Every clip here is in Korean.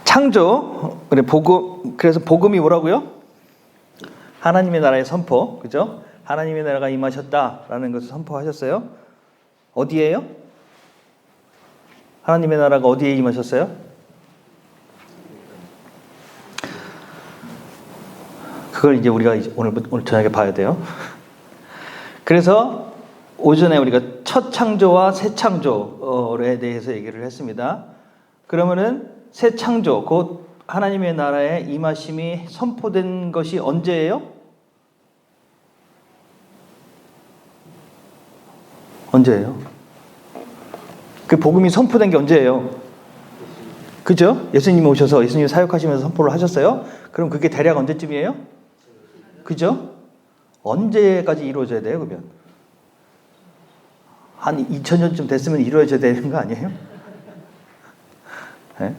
창조, 그래 복음. 그래서 복음이 뭐라고요? 하나님의 나라의 선포, 그죠? 하나님의 나라가 임하셨다라는 것을 선포하셨어요. 어디에요? 하나님의 나라가 어디에 임하셨어요? 그걸 이제 우리가 오늘 저녁에 봐야 돼요. 그래서 오전에 우리가 첫 창조와 새 창조에 대해서 얘기를 했습니다. 그러면은 새 창조, 곧 하나님의 나라의 임하심이 선포된 것이 언제예요? 언제예요? 그 복음이 선포된 게 언제예요? 그죠? 예수님이 오셔서 예수님 사역하시면서 선포를 하셨어요? 그럼 그게 대략 언제쯤이에요? 그죠? 언제까지 이루어져야 돼요, 그러면? 한 2000년쯤 됐으면 이루어져야 되는 거 아니에요? 네?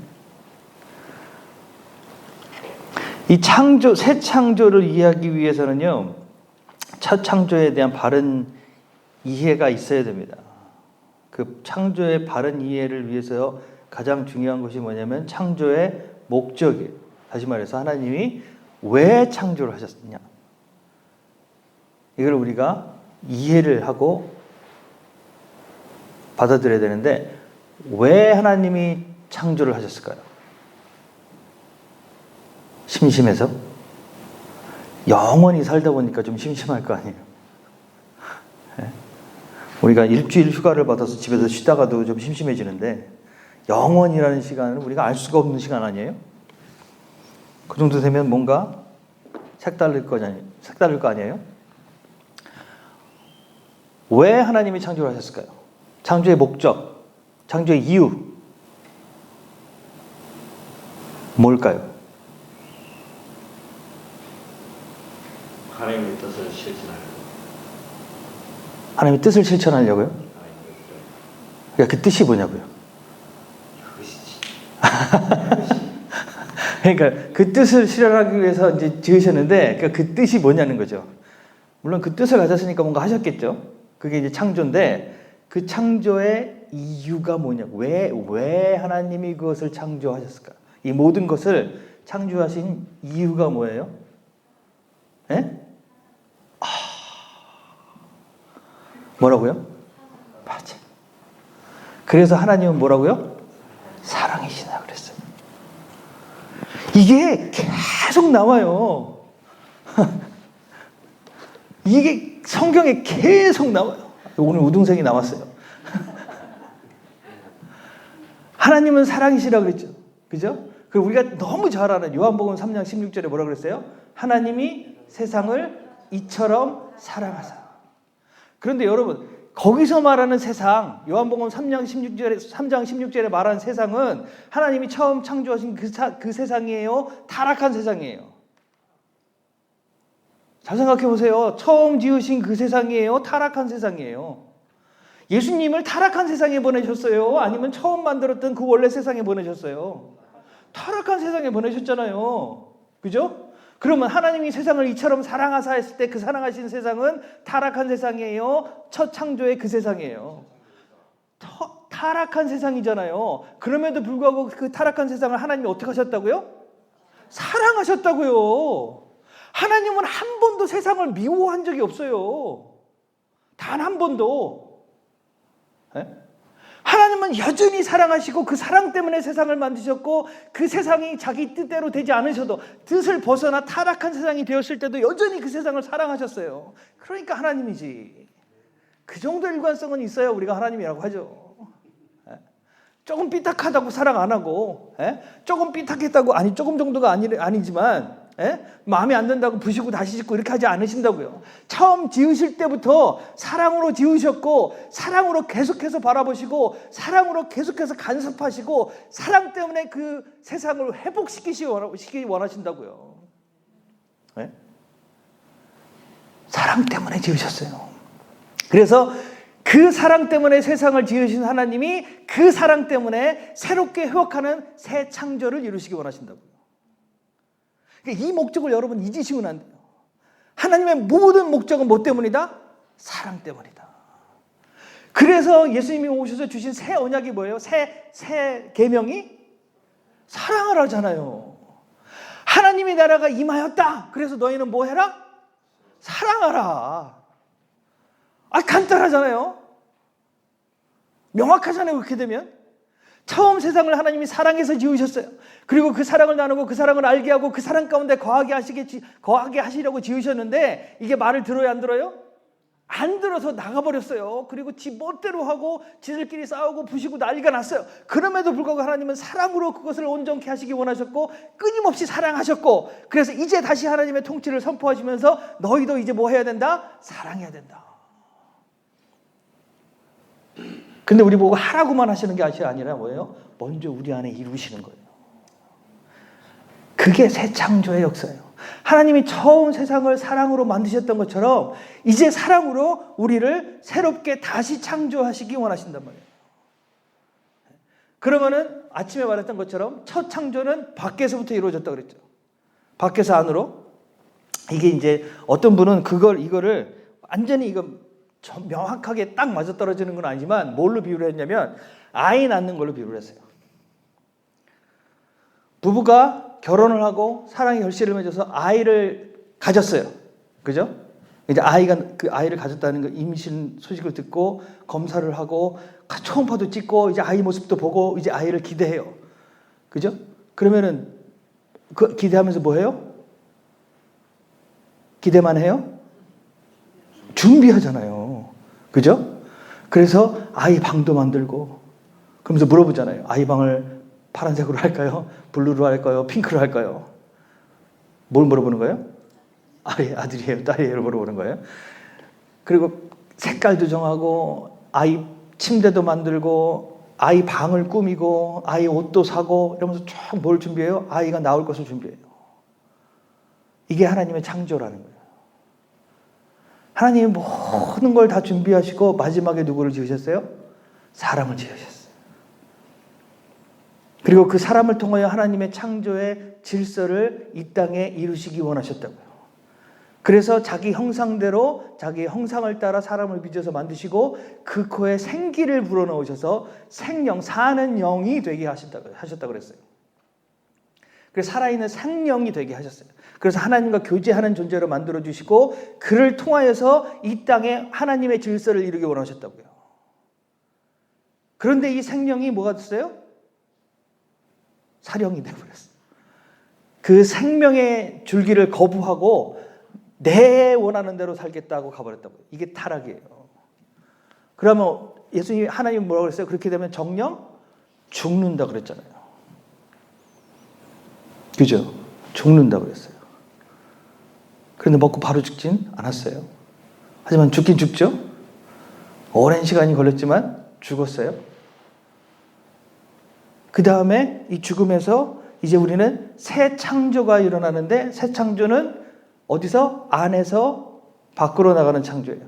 이 창조, 새 창조를 이해하기 위해서는요, 첫 창조에 대한 바른 이해가 있어야 됩니다. 그 창조의 바른 이해를 위해서 가장 중요한 것이 뭐냐면 창조의 목적이에요. 다시 말해서 하나님이 왜 창조를 하셨느냐. 이걸 우리가 이해를 하고 받아들여야 되는데, 왜 하나님이 창조를 하셨을까요? 심심해서? 영원히 살다 보니까 좀 심심할 거 아니에요. 네? 우리가 일주일 휴가를 받아서 집에서 쉬다가도 좀 심심해지는데, 영원이라는 시간은 우리가 알 수가 없는 시간 아니에요? 그 정도 되면 뭔가 색다를 거 아니에요? 왜 하나님이 창조를 하셨을까요? 창조의 목적, 창조의 이유 뭘까요? 하나님의 뜻을 실천하려고. 하나님의 뜻을 실천하려고요? 그러니까 그 뜻이 뭐냐고요? 그러니까 그 뜻을 실현하기 위해서 이제 지으셨는데, 그러니까 그 뜻이 뭐냐는 거죠. 물론 그 뜻을 가졌으니까 뭔가 하셨겠죠. 그게 이제 창조인데, 그 창조의 이유가 뭐냐고. 왜 하나님이 그것을 창조하셨을까? 이 모든 것을 창조하신 이유가 뭐예요? 예? 뭐라고요? 맞아. 그래서 하나님은 뭐라고요? 사랑이시다 그랬어요. 이게 계속 나와요. 이게 성경에 계속 나와요. 오늘 우등생이 나왔어요. 하나님은 사랑이시라 그랬죠. 그죠? 그리고 우리가 너무 잘 아는 요한복음 3장 16절에 뭐라 그랬어요? 하나님이 세상을 이처럼 사랑하사. 그런데 여러분, 거기서 말하는 세상, 요한복음 3장 16절에 말하는 세상은 하나님이 처음 창조하신 그 세상이에요? 타락한 세상이에요? 잘 생각해 보세요. 처음 지으신 그 세상이에요? 타락한 세상이에요? 예수님을 타락한 세상에 보내셨어요? 아니면 처음 만들었던 그 원래 세상에 보내셨어요? 타락한 세상에 보내셨잖아요. 그죠? 그러면 하나님이 세상을 이처럼 사랑하사 했을 때 그 사랑하신 세상은 타락한 세상이에요? 첫 창조의 그 세상이에요? 타락한 세상이잖아요. 그럼에도 불구하고 그 타락한 세상을 하나님이 어떻게 하셨다고요? 사랑하셨다고요. 하나님은 한 번도 세상을 미워한 적이 없어요. 단 한 번도. 네? 하나님은 여전히 사랑하시고 그 사랑 때문에 세상을 만드셨고, 그 세상이 자기 뜻대로 되지 않으셔도 뜻을 벗어나 타락한 세상이 되었을 때도 여전히 그 세상을 사랑하셨어요. 그러니까 하나님이지. 그 정도 일관성은 있어야 우리가 하나님이라고 하죠. 조금 삐딱하다고 사랑 안 하고, 조금 삐딱했다고, 아니 조금 정도가 아니지만 마음에 안 든다고 부시고 다시 짓고 이렇게 하지 않으신다고요. 처음 지으실 때부터 사랑으로 지으셨고, 사랑으로 계속해서 바라보시고, 사랑으로 계속해서 간섭하시고, 사랑 때문에 그 세상을 회복시키기 원하신다고요. 사랑 때문에 지으셨어요. 그래서 그 사랑 때문에 세상을 지으신 하나님이 그 사랑 때문에 새롭게 회복하는 새 창조를 이루시기 원하신다고요. 그러니까 이 목적을 여러분 잊으시면 안 돼요. 하나님의 모든 목적은 뭐 때문이다? 사랑 때문이다. 그래서 예수님이 오셔서 주신 새 언약이 뭐예요? 새 계명이 사랑을 하잖아요. 하나님의 나라가 임하였다. 그래서 너희는 뭐 해라? 사랑하라. 간단하잖아요. 명확하잖아요. 그렇게 되면. 처음 세상을 하나님이 사랑해서 지으셨어요. 그리고 그 사랑을 나누고 그 사랑을 알게 하고 그 사랑 가운데 거하게 하시려고 지으셨는데, 이게 말을 들어요, 안 들어요? 안 들어서 나가버렸어요. 그리고 지 멋대로 하고 지들끼리 싸우고 부시고 난리가 났어요. 그럼에도 불구하고 하나님은 사랑으로 그것을 온전케 하시기 원하셨고 끊임없이 사랑하셨고, 그래서 이제 다시 하나님의 통치를 선포하시면서 너희도 이제 뭐 해야 된다? 사랑해야 된다. 근데 우리 보고 하라고만 하시는 게 아니라 뭐예요? 먼저 우리 안에 이루시는 거예요. 그게 새 창조의 역사예요. 하나님이 처음 세상을 사랑으로 만드셨던 것처럼 이제 사랑으로 우리를 새롭게 다시 창조하시기 원하신단 말이에요. 그러면은 아침에 말했던 것처럼 첫 창조는 밖에서부터 이루어졌다고 그랬죠. 밖에서 안으로. 이게 이제 어떤 분은 이거를 완전히 이거 명확하게 딱 맞아떨어지는 건 아니지만 뭘로 비유를 했냐면 아이 낳는 걸로 비유를 했어요. 부부가 결혼을 하고 사랑의 결실을 맺어서 아이를 가졌어요. 그죠? 이제 그 아이를 가졌다는 거 임신 소식을 듣고 검사를 하고 초음파도 찍고 이제 아이 모습도 보고 이제 아이를 기대해요. 그죠? 그러면은 그 기대하면서 뭐 해요? 기대만 해요? 준비하잖아요. 그죠? 그래서 아이 방도 만들고 그러면서 물어보잖아요. 아이 방을 파란색으로 할까요? 블루로 할까요? 핑크로 할까요? 뭘 물어보는 거예요? 아들이에요? 딸이에요? 물어보는 거예요. 그리고 색깔도 정하고 아이 침대도 만들고 아이 방을 꾸미고 아이 옷도 사고 이러면서 쭉 뭘 준비해요? 아이가 나올 것을 준비해요. 이게 하나님의 창조라는 거예요. 하나님이 모든 걸 다 준비하시고 마지막에 누구를 지으셨어요? 사람을 지으셨어요. 그리고 그 사람을 통하여 하나님의 창조의 질서를 이 땅에 이루시기 원하셨다고요. 그래서 자기 형상대로 자기 형상을 따라 사람을 빚어서 만드시고 그 코에 생기를 불어넣으셔서 생명, 사는 영이 되게 하셨다고 그랬어요. 그래서 살아있는 생명이 되게 하셨어요. 그래서 하나님과 교제하는 존재로 만들어주시고 그를 통하여서 이 땅에 하나님의 질서를 이루기 원하셨다고요. 그런데 이 생명이 뭐가 됐어요? 사령이 되어버렸어요. 그 생명의 줄기를 거부하고 내 원하는 대로 살겠다고 가버렸다고요. 이게 타락이에요. 그러면 예수님이 하나님 뭐라고 그랬어요? 그렇게 되면 정령 죽는다 그랬잖아요. 그죠? 죽는다 그랬어요. 그런데 먹고 바로 죽진 않았어요. 하지만 죽긴 죽죠? 오랜 시간이 걸렸지만 죽었어요. 그 다음에 이 죽음에서 이제 우리는 새 창조가 일어나는데 새 창조는 어디서? 안에서 밖으로 나가는 창조예요.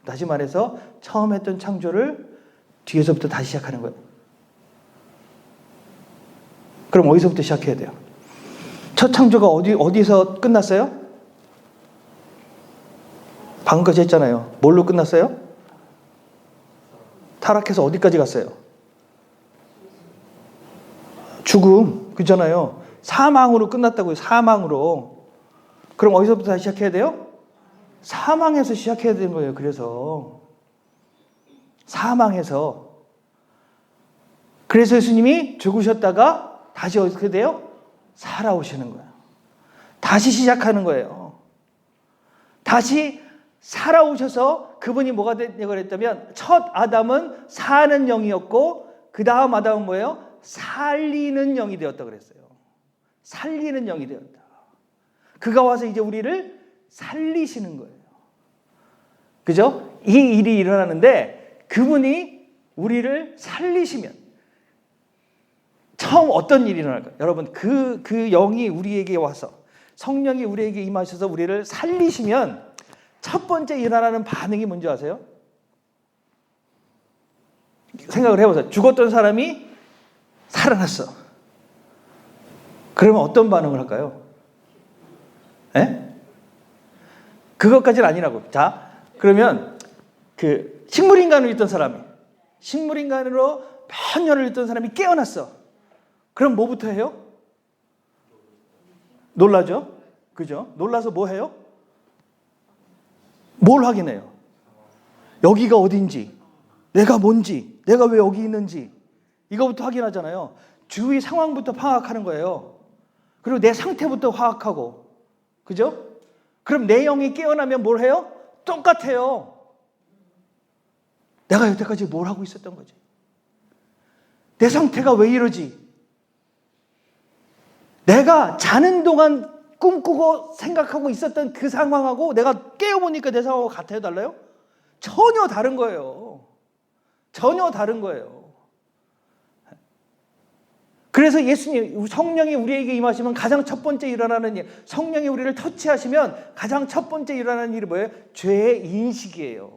다시 말해서 처음 했던 창조를 뒤에서부터 다시 시작하는 거예요. 그럼 어디서부터 시작해야 돼요? 첫 창조가 어디서 끝났어요? 방금까지 했잖아요. 뭘로 끝났어요? 타락해서 어디까지 갔어요? 죽음, 그잖아요. 사망으로 끝났다고요. 사망으로. 그럼 어디서부터 다시 시작해야 돼요? 사망에서 시작해야 되는 거예요. 그래서 사망에서. 그래서 예수님이 죽으셨다가 다시 어떻게 돼요? 살아오시는 거예요. 다시 시작하는 거예요. 다시 살아오셔서 그분이 뭐가 되냐고 그랬다면 첫 아담은 사는 영이었고 그 다음 아담은 뭐예요? 살리는 영이 되었다고 그랬어요. 살리는 영이 되었다. 그가 와서 이제 우리를 살리시는 거예요. 그죠? 이 일이 일어나는데 그분이 우리를 살리시면 처음 어떤 일이 일어날까요? 여러분 그 영이 우리에게 와서 성령이 우리에게 임하셔서 우리를 살리시면 첫 번째 일어나는 반응이 뭔지 아세요? 생각을 해보세요. 죽었던 사람이 살아났어. 그러면 어떤 반응을 할까요? 에? 그것까지는 아니라고. 자, 그러면 그 식물인간으로 있던 사람이 식물인간으로 몇 년을 있던 사람이 깨어났어. 그럼 뭐부터 해요? 놀라죠? 그죠? 놀라서 뭐 해요? 뭘 확인해요? 여기가 어딘지, 내가 뭔지, 내가 왜 여기 있는지 이거부터 확인하잖아요. 주위 상황부터 파악하는 거예요. 그리고 내 상태부터 파악하고, 그죠? 그럼 내 영이 깨어나면 뭘 해요? 똑같아요. 내가 여태까지 뭘 하고 있었던 거지? 내 상태가 왜 이러지? 내가 자는 동안 꿈꾸고 생각하고 있었던 그 상황하고 내가 깨어보니까 내 상황하고 같아요? 달라요? 전혀 다른 거예요. 전혀 다른 거예요. 그래서 예수님, 성령이 우리에게 임하시면 가장 첫 번째 일어나는 일, 성령이 우리를 터치하시면 가장 첫 번째 일어나는 일이 뭐예요? 죄의 인식이에요.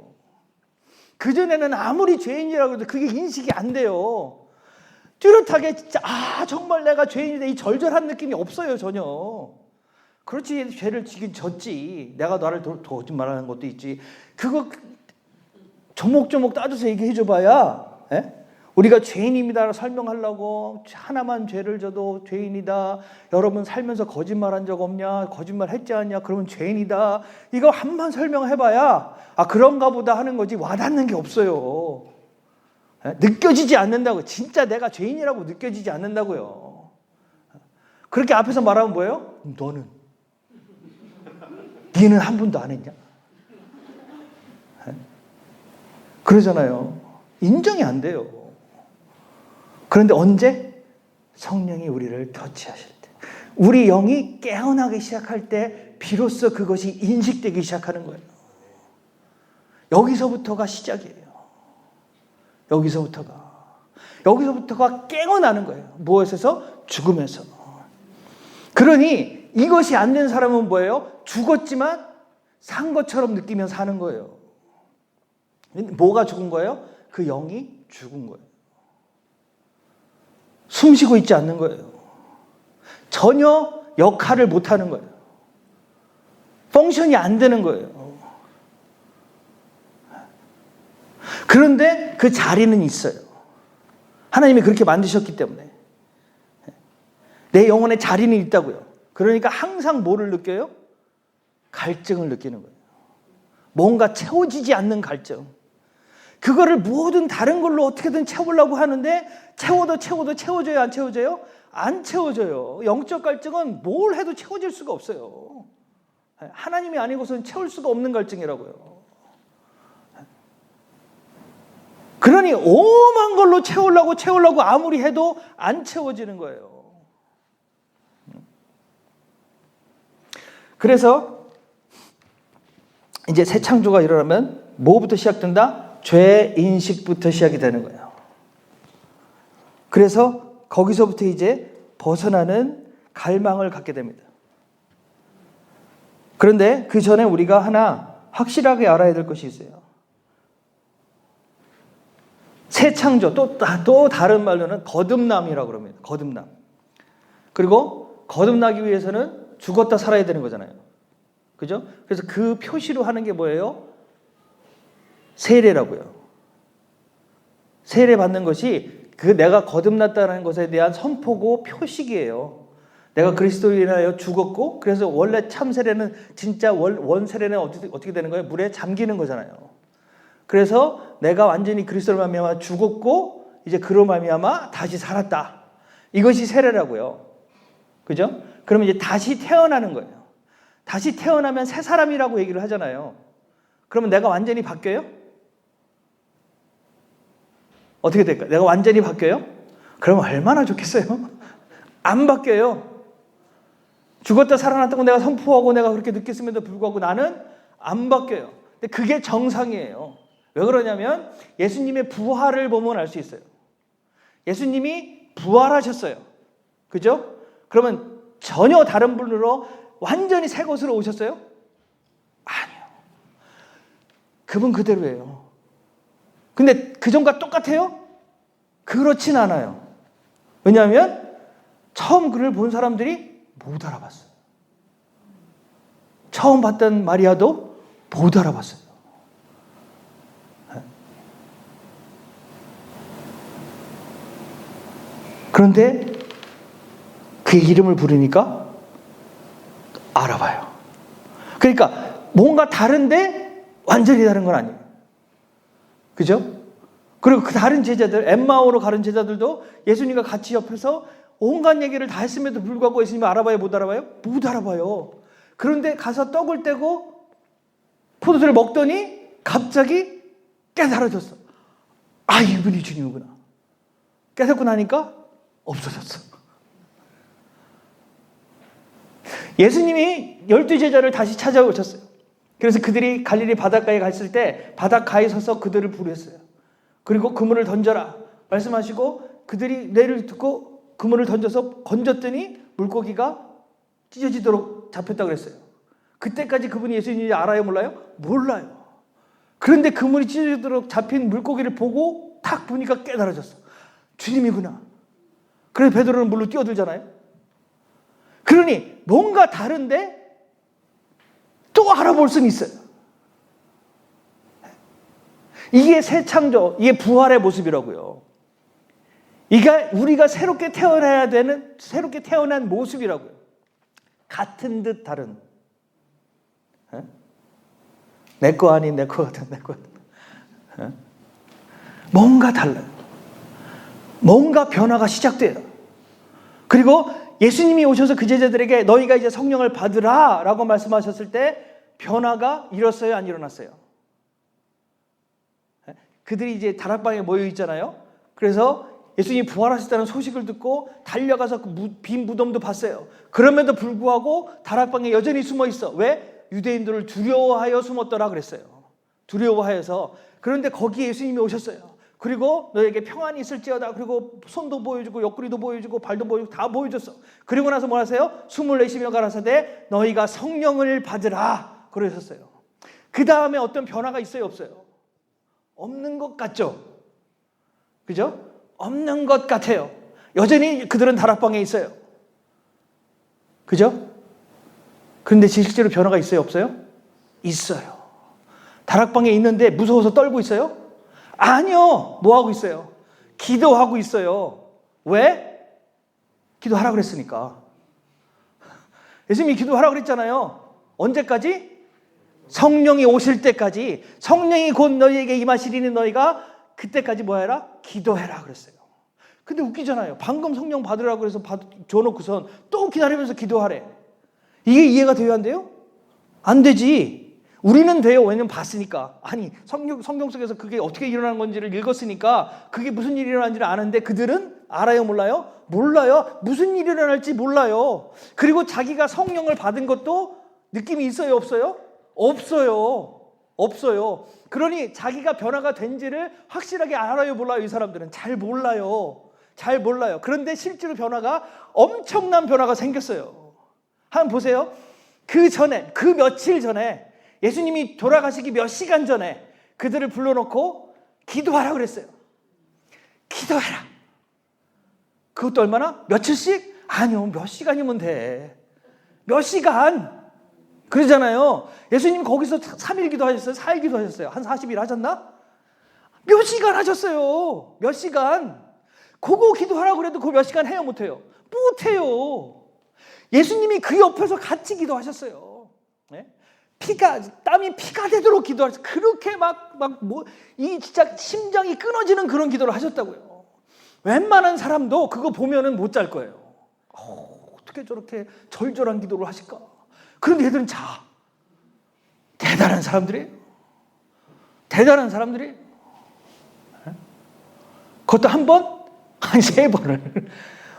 그전에는 아무리 죄인이라고 해도 그게 인식이 안 돼요. 뚜렷하게 진짜 정말 내가 죄인이다 이 절절한 느낌이 없어요. 전혀. 그렇지, 죄를 지긴 졌지. 내가 나를 거짓말하는 것도 있지. 그거 조목조목 따져서 얘기해 줘봐야 우리가 죄인입니다라고 설명하려고 하나만 죄를 져도 죄인이다. 여러분 살면서 거짓말한 적 없냐? 거짓말 했지 않냐? 그러면 죄인이다. 이거 한번 설명해봐야 그런가 보다 하는 거지 와닿는 게 없어요. 느껴지지 않는다고. 진짜 내가 죄인이라고 느껴지지 않는다고요. 그렇게 앞에서 말하면 뭐예요? 니는 한 번도 안 했냐? 그러잖아요. 인정이 안 돼요. 그런데 언제? 성령이 우리를 터치하실 때, 우리 영이 깨어나기 시작할 때 비로소 그것이 인식되기 시작하는 거예요. 여기서부터가 시작이에요. 여기서부터가 깨어나는 거예요. 무엇에서? 죽음에서. 그러니 이것이 안 된 사람은 뭐예요? 죽었지만 산 것처럼 느끼며 사는 거예요. 뭐가 죽은 거예요? 그 영이 죽은 거예요. 숨 쉬고 있지 않는 거예요. 전혀 역할을 못하는 거예요. 펑션이 안 되는 거예요. 그런데 그 자리는 있어요. 하나님이 그렇게 만드셨기 때문에. 내 영혼에 자리는 있다고요. 그러니까 항상 뭐를 느껴요? 갈증을 느끼는 거예요. 뭔가 채워지지 않는 갈증. 그거를 모든 다른 걸로 어떻게든 채우려고 하는데 채워도 채워져요? 안 채워져요? 안 채워져요. 영적 갈증은 뭘 해도 채워질 수가 없어요. 하나님이 아니고서는 채울 수가 없는 갈증이라고요. 그러니 오만 걸로 채우려고 아무리 해도 안 채워지는 거예요. 그래서 이제 새 창조가 일어나면 뭐부터 시작된다? 죄 인식부터 시작이 되는 거예요. 그래서 거기서부터 이제 벗어나는 갈망을 갖게 됩니다. 그런데 그 전에 우리가 하나 확실하게 알아야 될 것이 있어요. 새 창조, 또 다른 말로는 거듭남이라고 그럽니다. 거듭남. 그리고 거듭나기 위해서는 죽었다 살아야 되는 거잖아요. 그죠? 그래서 그 표시로 하는 게 뭐예요? 세례라고요. 세례 받는 것이 그 내가 거듭났다는 것에 대한 선포고 표식이에요. 내가 그리스도로 인하여 죽었고, 그래서 원래 참 세례는 진짜 원 세례는 어떻게 되는 거예요? 물에 잠기는 거잖아요. 그래서 내가 완전히 그리스도로 말미암아 죽었고 이제 그로 말미암아 다시 살았다. 이것이 세례라고요. 그죠? 그러면 이제 다시 태어나는 거예요. 다시 태어나면 새 사람이라고 얘기를 하잖아요. 그러면 내가 완전히 바뀌어요? 어떻게 될까요? 내가 완전히 바뀌어요? 그러면 얼마나 좋겠어요? 안 바뀌어요. 죽었다 살아났다고 내가 선포하고 내가 그렇게 느꼈음에도 불구하고 나는 안 바뀌어요. 근데 그게 정상이에요. 왜 그러냐면 예수님의 부활을 보면 알 수 있어요. 예수님이 부활하셨어요. 그죠? 그러면 전혀 다른 분으로 완전히 새 것으로 오셨어요? 아니요. 그분 그대로예요. 근데 그전과 똑같아요? 그렇진 않아요. 왜냐하면 처음 그를 본 사람들이 못 알아봤어요. 처음 봤던 마리아도 못 알아봤어요. 그런데 그의 이름을 부르니까 알아봐요. 그러니까 뭔가 다른데 완전히 다른 건 아니에요. 그죠? 그리고 그 다른 제자들, 엠마오로 가는 제자들도 예수님과 같이 옆에서 온갖 얘기를 다 했음에도 불구하고 예수님을 알아봐요, 못 알아봐요? 못 알아봐요. 그런데 가서 떡을 떼고 포도주를 먹더니 갑자기 깨달아졌어. 아, 이분이 주님이구나. 깨닫고 나니까 없어졌어. 예수님이 12제자를 다시 찾아오셨어요. 그래서 그들이 갈릴리 바닷가에 갔을 때 바닷가에 서서 그들을 부르셨어요. 그리고 그물을 던져라 말씀하시고 그들이 뇌를 듣고 그물을 던져서 건졌더니 물고기가 찢어지도록 잡혔다고 그랬어요. 그때까지 그분이 예수님인지 알아요, 몰라요? 몰라요. 그런데 그물이 찢어지도록 잡힌 물고기를 보고 탁 보니까 깨달아졌어. 주님이구나. 그래서 베드로는 물로 뛰어들잖아요. 그러니 뭔가 다른데 또 알아볼 수는 있어요. 이게 새 창조, 이게 부활의 모습이라고요. 이게 우리가 새롭게 태어나야 되는, 새롭게 태어난 모습이라고요. 같은 듯 다른. 내 거 아닌 내 거 같은 내 거 같은. 뭔가 달라요. 뭔가 변화가 시작돼요. 그리고 예수님이 오셔서 그 제자들에게 너희가 이제 성령을 받으라 라고 말씀하셨을 때 변화가 일었어요, 안 일어났어요? 그들이 이제 다락방에 모여 있잖아요. 그래서 예수님이 부활하셨다는 소식을 듣고 달려가서 그 빈 무덤도 봤어요. 그럼에도 불구하고 다락방에 여전히 숨어 있어. 왜? 유대인들을 두려워하여 숨었더라 그랬어요. 두려워하여서. 그런데 거기에 예수님이 오셨어요. 그리고 너에게 평안이 있을지어다. 그리고 손도 보여주고 옆구리도 보여주고 발도 보여주고 다 보여줬어. 그리고 나서 뭐 하세요? 숨을 내쉬며 가라사대 너희가 성령을 받으라 그러셨어요. 그 다음에 어떤 변화가 있어요, 없어요? 없는 것 같죠? 그죠? 없는 것 같아요. 여전히 그들은 다락방에 있어요. 그죠? 그런데 실제로 변화가 있어요, 없어요? 있어요. 다락방에 있는데 무서워서 떨고 있어요? 아니요. 뭐 하고 있어요? 기도하고 있어요. 왜? 기도하라고 그랬으니까. 예수님이 기도하라고 그랬잖아요. 언제까지? 성령이 오실 때까지. 성령이 곧 너희에게 임하시리니 너희가 그때까지 뭐 해라? 기도해라 그랬어요. 근데 웃기잖아요. 방금 성령 받으라고 해서 줘놓고선 또 기다리면서 기도하래. 이게 이해가 돼요, 안 돼요? 안 되지. 우리는 돼요. 왜냐면 봤으니까. 아니, 성경 속에서 그게 어떻게 일어나는 건지를 읽었으니까 그게 무슨 일이 일어나는지를 아는데 그들은 알아요, 몰라요? 몰라요. 무슨 일이 일어날지 몰라요. 그리고 자기가 성령을 받은 것도 느낌이 있어요, 없어요? 없어요. 없어요. 그러니 자기가 변화가 된지를 확실하게 알아요, 몰라요? 이 사람들은 잘 몰라요. 잘 몰라요. 그런데 실제로 변화가 엄청난 변화가 생겼어요. 한번 보세요. 그 전에, 그 며칠 전에 예수님이 돌아가시기 몇 시간 전에 그들을 불러놓고 기도하라고 그랬어요. 기도해라. 그것도 얼마나? 며칠씩? 아니요, 몇 시간이면 돼. 몇 시간? 그러잖아요. 예수님 거기서 3일 기도하셨어요? 4일 기도하셨어요? 한 40일 하셨나? 몇 시간 하셨어요? 몇 시간? 그거 기도하라고 그래도 그 몇 시간 해요, 못해요? 못해요. 예수님이 그 옆에서 같이 기도하셨어요. 네? 땀이 피가 되도록 기도하셨어요. 그렇게 이 진짜 심장이 끊어지는 그런 기도를 하셨다고요. 웬만한 사람도 그거 보면은 못 잘 거예요. 어떻게 저렇게 절절한 기도를 하실까? 그런데 얘들은 자. 대단한 사람들이에요. 대단한 사람들이에요. 그것도 한 번? 한 3번을.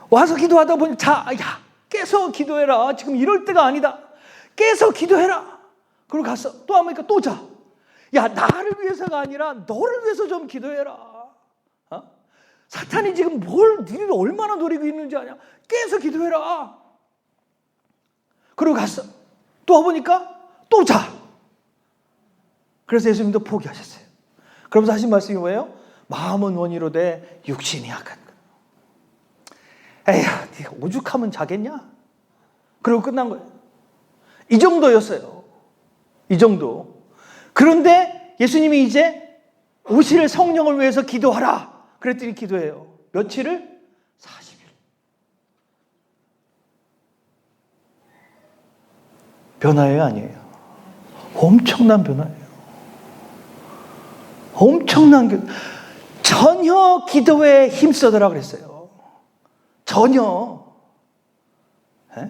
와서 기도하다 보니 자, 야, 깨서 기도해라. 지금 이럴 때가 아니다. 깨서 기도해라. 그리고 갔어. 또 하니까 또 자. 야, 나를 위해서가 아니라 너를 위해서 좀 기도해라. 어? 사탄이 지금 니를 얼마나 노리고 있는지 아냐? 깨서 기도해라. 그리고 갔어. 또 와보니까 또 자. 그래서 예수님도 포기하셨어요. 그러면서 하신 말씀이 뭐예요? 마음은 원이로되 육신이 약한 것. 에휴, 네가 오죽하면 자겠냐? 그리고 끝난 거예요. 이 정도였어요. 이 정도. 그런데 예수님이 이제 오실 성령을 위해서 기도하라. 그랬더니 기도해요. 며칠을? 40일. 변화예요, 아니에요? 엄청난 변화예요. 엄청난 전혀 기도에 힘써더라 그랬어요. 전혀. 에?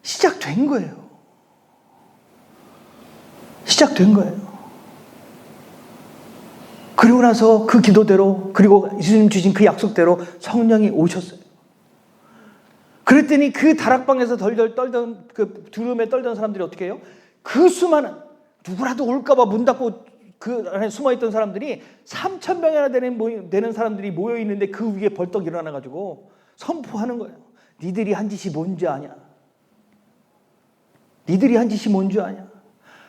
시작된 거예요. 시작된 거예요. 그리고 나서 그 기도대로, 그리고 예수님 주신 그 약속대로 성령이 오셨어요. 그랬더니 그 다락방에서 덜덜 떨던, 그 두려움에 떨던 사람들이 어떻게 해요? 그 수많은, 누구라도 올까봐 문 닫고 그 안에 숨어있던 사람들이 3,000명이나 되는 사람들이 모여있는데 그 위에 벌떡 일어나가지고 선포하는 거예요. 니들이 한 짓이 뭔지 아냐? 니들이 한 짓이 뭔지 아냐?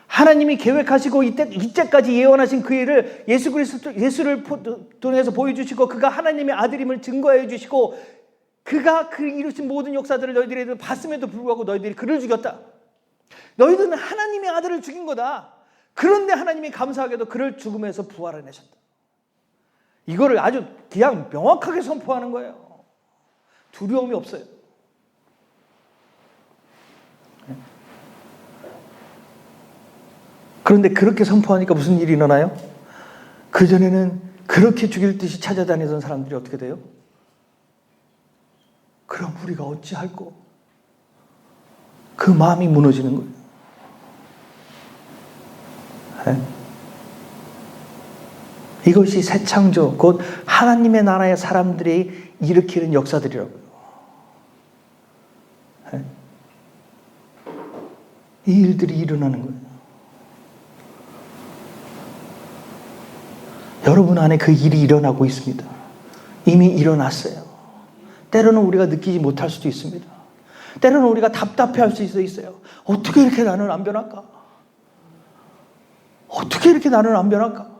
하나님이 계획하시고 이때까지 예언하신 그 일을 예수를 통해서 보여주시고 그가 하나님의 아들임을 증거해 주시고 그가 그 이루신 모든 역사들을 너희들이 봤음에도 불구하고 너희들이 그를 죽였다. 너희들은 하나님의 아들을 죽인 거다. 그런데 하나님이 감사하게도 그를 죽음에서 부활해내셨다. 이거를 아주 그냥 명확하게 선포하는 거예요. 두려움이 없어요. 그런데 그렇게 선포하니까 무슨 일이 일어나요? 그전에는 그렇게 죽일 듯이 찾아다니던 사람들이 어떻게 돼요? 그럼 우리가 어찌할꼬? 그 마음이 무너지는 거예요. 네? 이것이 새 창조, 곧 하나님의 나라의 사람들이 일으키는 역사들이라고요. 네? 이 일들이 일어나는 거예요. 여러분 안에 그 일이 일어나고 있습니다. 이미 일어났어요. 때로는 우리가 느끼지 못할 수도 있습니다. 때로는 우리가 답답해할 수 있어요. 어떻게 이렇게 나는 안 변할까? 어떻게 이렇게 나는 안 변할까?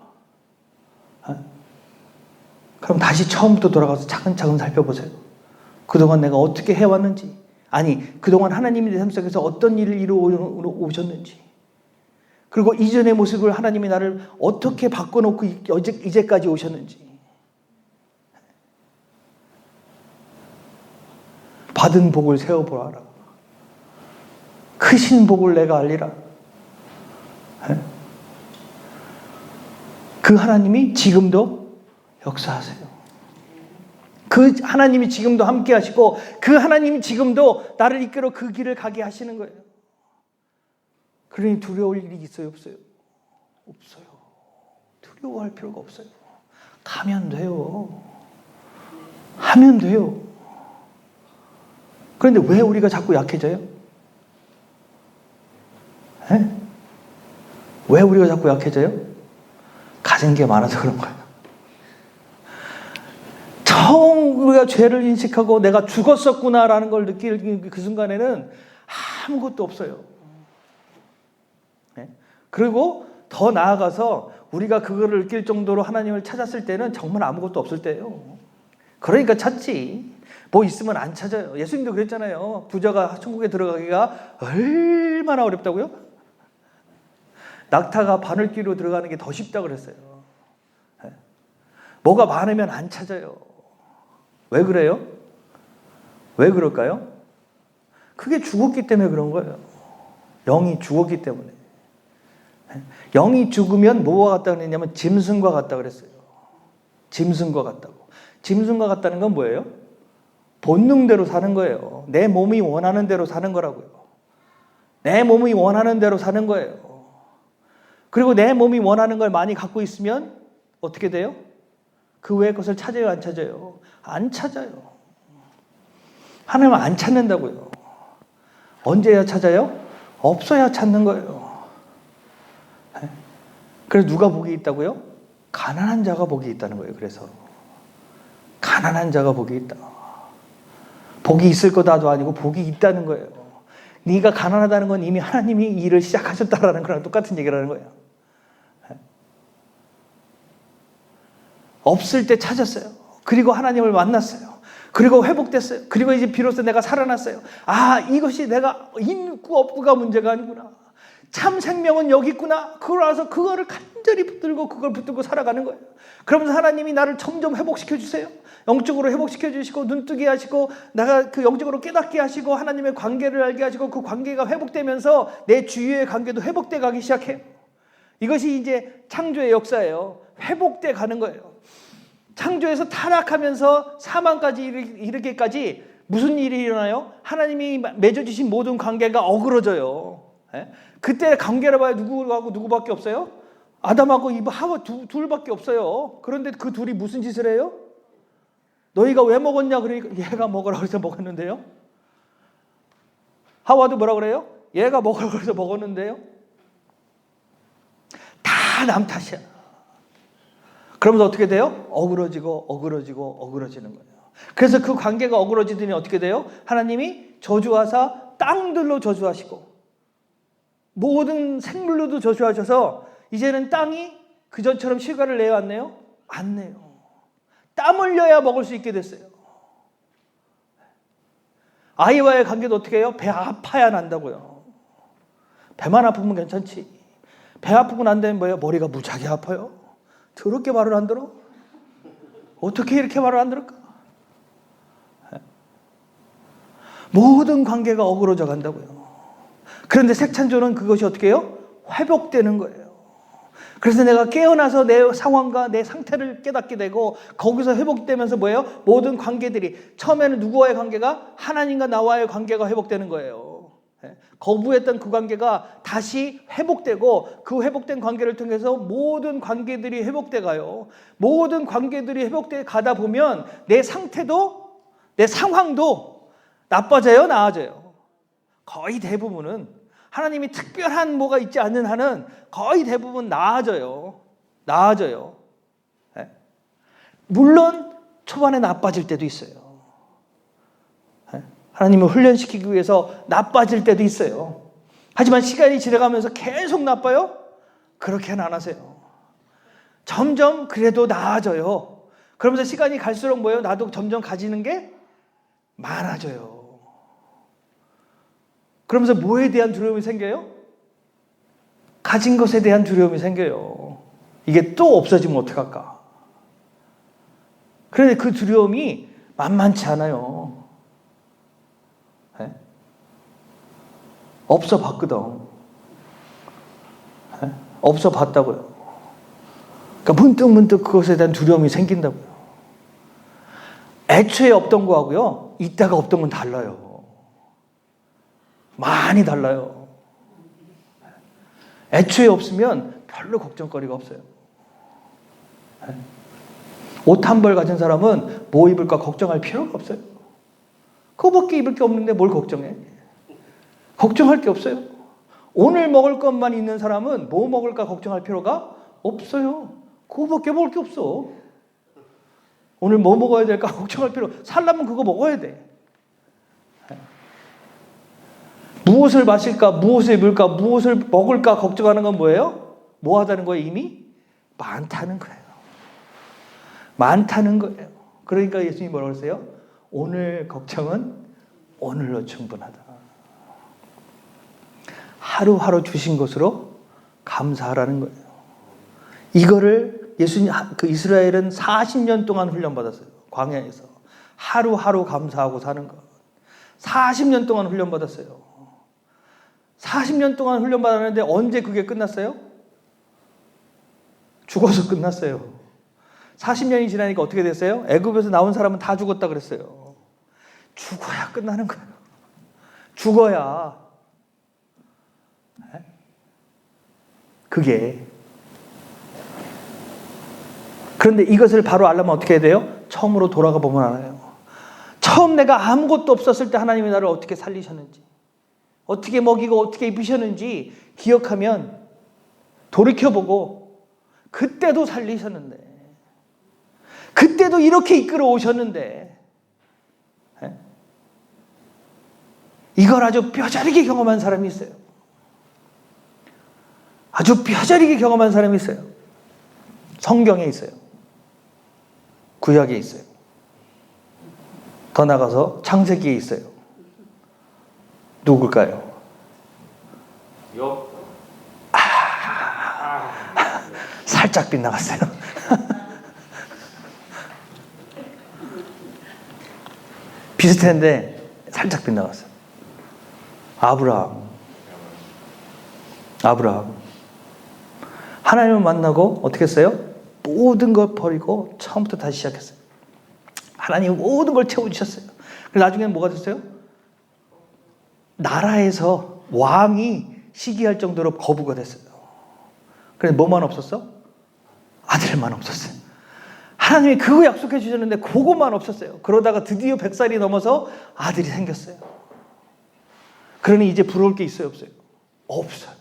그럼 다시 처음부터 돌아가서 차근차근 살펴보세요. 그동안 내가 어떻게 해왔는지, 아니 그동안 하나님이 내 삶 속에서 어떤 일을 이루어오셨는지, 그리고 이전의 모습을 하나님이 나를 어떻게 바꿔놓고 이제까지 오셨는지, 받은 복을 세어보아라. 크신 복을 내가 알리라. 그 하나님이 지금도 역사하세요. 그 하나님이 지금도 함께 하시고 그 하나님이 지금도 나를 이끌어 그 길을 가게 하시는 거예요. 그러니 두려울 일이 있어요, 없어요? 없어요. 두려워할 필요가 없어요. 가면 돼요. 하면 돼요. 그런데 왜 우리가 자꾸 약해져요? 에? 왜 우리가 자꾸 약해져요? 가진 게 많아서 그런 거예요. 처음 우리가 죄를 인식하고 내가 죽었었구나라는 걸 느낄 그 순간에는 아무것도 없어요. 네? 그리고 더 나아가서 우리가 그거를 느낄 정도로 하나님을 찾았을 때는 정말 아무것도 없을 때예요. 그러니까 찾지. 뭐 있으면 안 찾아요. 예수님도 그랬잖아요. 부자가 천국에 들어가기가 얼마나 어렵다고요? 낙타가 바늘귀로 들어가는 게 더 쉽다 그랬어요. 네? 뭐가 많으면 안 찾아요. 왜 그래요? 왜 그럴까요? 그게 죽었기 때문에 그런 거예요. 영이 죽었기 때문에. 영이 죽으면 뭐와 같다 그랬냐면 짐승과 같다 그랬어요. 짐승과 같다고. 짐승과 같다는 건 뭐예요? 본능대로 사는 거예요. 내 몸이 원하는 대로 사는 거라고요. 내 몸이 원하는 대로 사는 거예요. 그리고 내 몸이 원하는 걸 많이 갖고 있으면 어떻게 돼요? 그 외의 것을 찾아요, 안 찾아요? 안 찾아요. 하나님은 안 찾는다고요. 언제야 찾아요? 없어야 찾는 거예요. 그래서 누가 복이 있다고요? 가난한 자가 복이 있다는 거예요. 그래서 가난한 자가 복이 있다. 복이 있을 거다도 아니고 복이 있다는 거예요. 네가 가난하다는 건 이미 하나님이 일을 시작하셨다라는 거랑 똑같은 얘기라는 거예요. 없을 때 찾았어요. 그리고 하나님을 만났어요. 그리고 회복됐어요. 그리고 이제 비로소 내가 살아났어요. 아, 이것이 내가 있고 없고가 문제가 아니구나. 참 생명은 여기 있구나. 그걸 알아서 그거를 간절히 붙들고 그걸 붙들고 살아가는 거예요. 그러면서 하나님이 나를 점점 회복시켜 주세요. 영적으로 회복시켜 주시고 눈뜨게 하시고 내가 그 영적으로 깨닫게 하시고 하나님의 관계를 알게 하시고 그 관계가 회복되면서 내 주위의 관계도 회복돼 가기 시작해요. 이것이 이제 창조의 역사예요. 회복돼 가는 거예요. 창조에서 타락하면서 사망까지 이르기까지 무슨 일이 일어나요? 하나님이 맺어주신 모든 관계가 어그러져요. 그때 관계를 봐야 누구하고 누구밖에 없어요? 아담하고 하와 둘밖에 없어요. 그런데 그 둘이 무슨 짓을 해요? 너희가 왜 먹었냐? 그러니까 얘가 먹으라고 해서 먹었는데요. 하와도 뭐라 그래요? 얘가 먹으라고 해서 먹었는데요. 다 남 탓이야. 그러면서 어떻게 돼요? 어그러지는 거예요. 그래서 그 관계가 어그러지더니 어떻게 돼요? 하나님이 저주하사 땅들로 저주하시고 모든 생물로도 저주하셔서 이제는 땅이 그전처럼 실과를 내요, 안 내요? 안 내요. 땀 흘려야 먹을 수 있게 됐어요. 아이와의 관계도 어떻게 해요? 배 아파야 난다고요. 배만 아프면 괜찮지. 배 아프고 난 다음에 뭐예요? 머리가 무지하게 아파요. 더럽게 말을 안 들어? 어떻게 이렇게 말을 안 들을까? 모든 관계가 어그러져 간다고요. 그런데 색찬조는 그것이 어떻게 해요? 회복되는 거예요. 그래서 내가 깨어나서 내 상황과 내 상태를 깨닫게 되고 거기서 회복되면서 뭐예요? 모든 관계들이 처음에는 누구와의 관계가? 하나님과 나와의 관계가 회복되는 거예요. 거부했던 그 관계가 다시 회복되고 그 회복된 관계를 통해서 모든 관계들이 회복돼 가요. 모든 관계들이 회복돼 가다 보면 내 상태도 내 상황도 나빠져요, 나아져요? 거의 대부분은 하나님이 특별한 뭐가 있지 않는 한은 거의 대부분 나아져요. 물론 초반에 나빠질 때도 있어요. 하나님을 훈련시키기 위해서 나빠질 때도 있어요. 하지만 시간이 지나가면서 계속 나빠요? 그렇게는 안 하세요. 점점 그래도 나아져요. 그러면서 시간이 갈수록 뭐예요? 나도 점점 가지는 게 많아져요. 그러면서 뭐에 대한 두려움이 생겨요? 가진 것에 대한 두려움이 생겨요. 이게 또 없어지면 어떡할까? 그런데 그 두려움이 만만치 않아요. 없어 봤거든. 없어 봤다고요. 그러니까 문득 그것에 대한 두려움이 생긴다고요. 애초에 없던 거하고요, 이따가 없던 건 달라요. 많이 달라요. 애초에 없으면 별로 걱정거리가 없어요. 옷 한 벌 가진 사람은 뭐 입을까 걱정할 필요가 없어요. 그거밖에 입을 게 없는데 뭘 걱정해? 걱정할 게 없어요. 오늘 먹을 것만 있는 사람은 뭐 먹을까 걱정할 필요가 없어요. 그거밖에 먹을 게 없어. 오늘 뭐 먹어야 될까 걱정할 필요. 살려면 그거 먹어야 돼. 무엇을 마실까, 무엇을 입을까, 무엇을 먹을까 걱정하는 건 뭐예요? 뭐 하다는 거예요? 이미 많다는 거예요. 많다는 거예요. 그러니까 예수님이 뭐라고 그러세요? 오늘 걱정은 오늘로 충분하다. 하루하루 주신 것으로 감사하라는 거예요. 이거를 그 이스라엘은 40년 동안 훈련받았어요. 광야에서. 하루하루 감사하고 사는 것. 40년 동안 훈련받았어요. 40년 동안 훈련받았는데 언제 그게 끝났어요? 죽어서 끝났어요. 40년이 지나니까 어떻게 됐어요? 애굽에서 나온 사람은 다 죽었다 그랬어요. 죽어야 끝나는 거예요. 죽어야. 그게. 그런데 이것을 바로 알려면 어떻게 해야 돼요? 처음으로 돌아가 보면 알아요. 처음 내가 아무것도 없었을 때 하나님이 나를 어떻게 살리셨는지, 어떻게 먹이고 어떻게 입히셨는지 기억하면 돌이켜보고 그때도 살리셨는데, 그때도 이렇게 이끌어 오셨는데, 이걸 아주 뼈저리게 경험한 사람이 있어요. 아주 뼈저리게 경험한 사람이 있어요. 성경에 있어요. 구약에 있어요. 더 나가서 창세기에 있어요. 누굴까요? 살짝 빗나갔어요. 비슷했는데 살짝 빗나갔어요. 아브라함. 하나님을 만나고 어떻게 했어요? 모든 걸 버리고 처음부터 다시 시작했어요. 하나님이 모든 걸 채워주셨어요. 그래서 나중에는 뭐가 됐어요? 나라에서 왕이 시기할 정도로 거부가 됐어요. 그래서 뭐만 없었어? 아들만 없었어요. 하나님이 그거 약속해 주셨는데 그거만 없었어요. 그러다가 드디어 100살이 넘어서 아들이 생겼어요. 그러니 이제 부러울 게 있어요, 없어요? 없어요.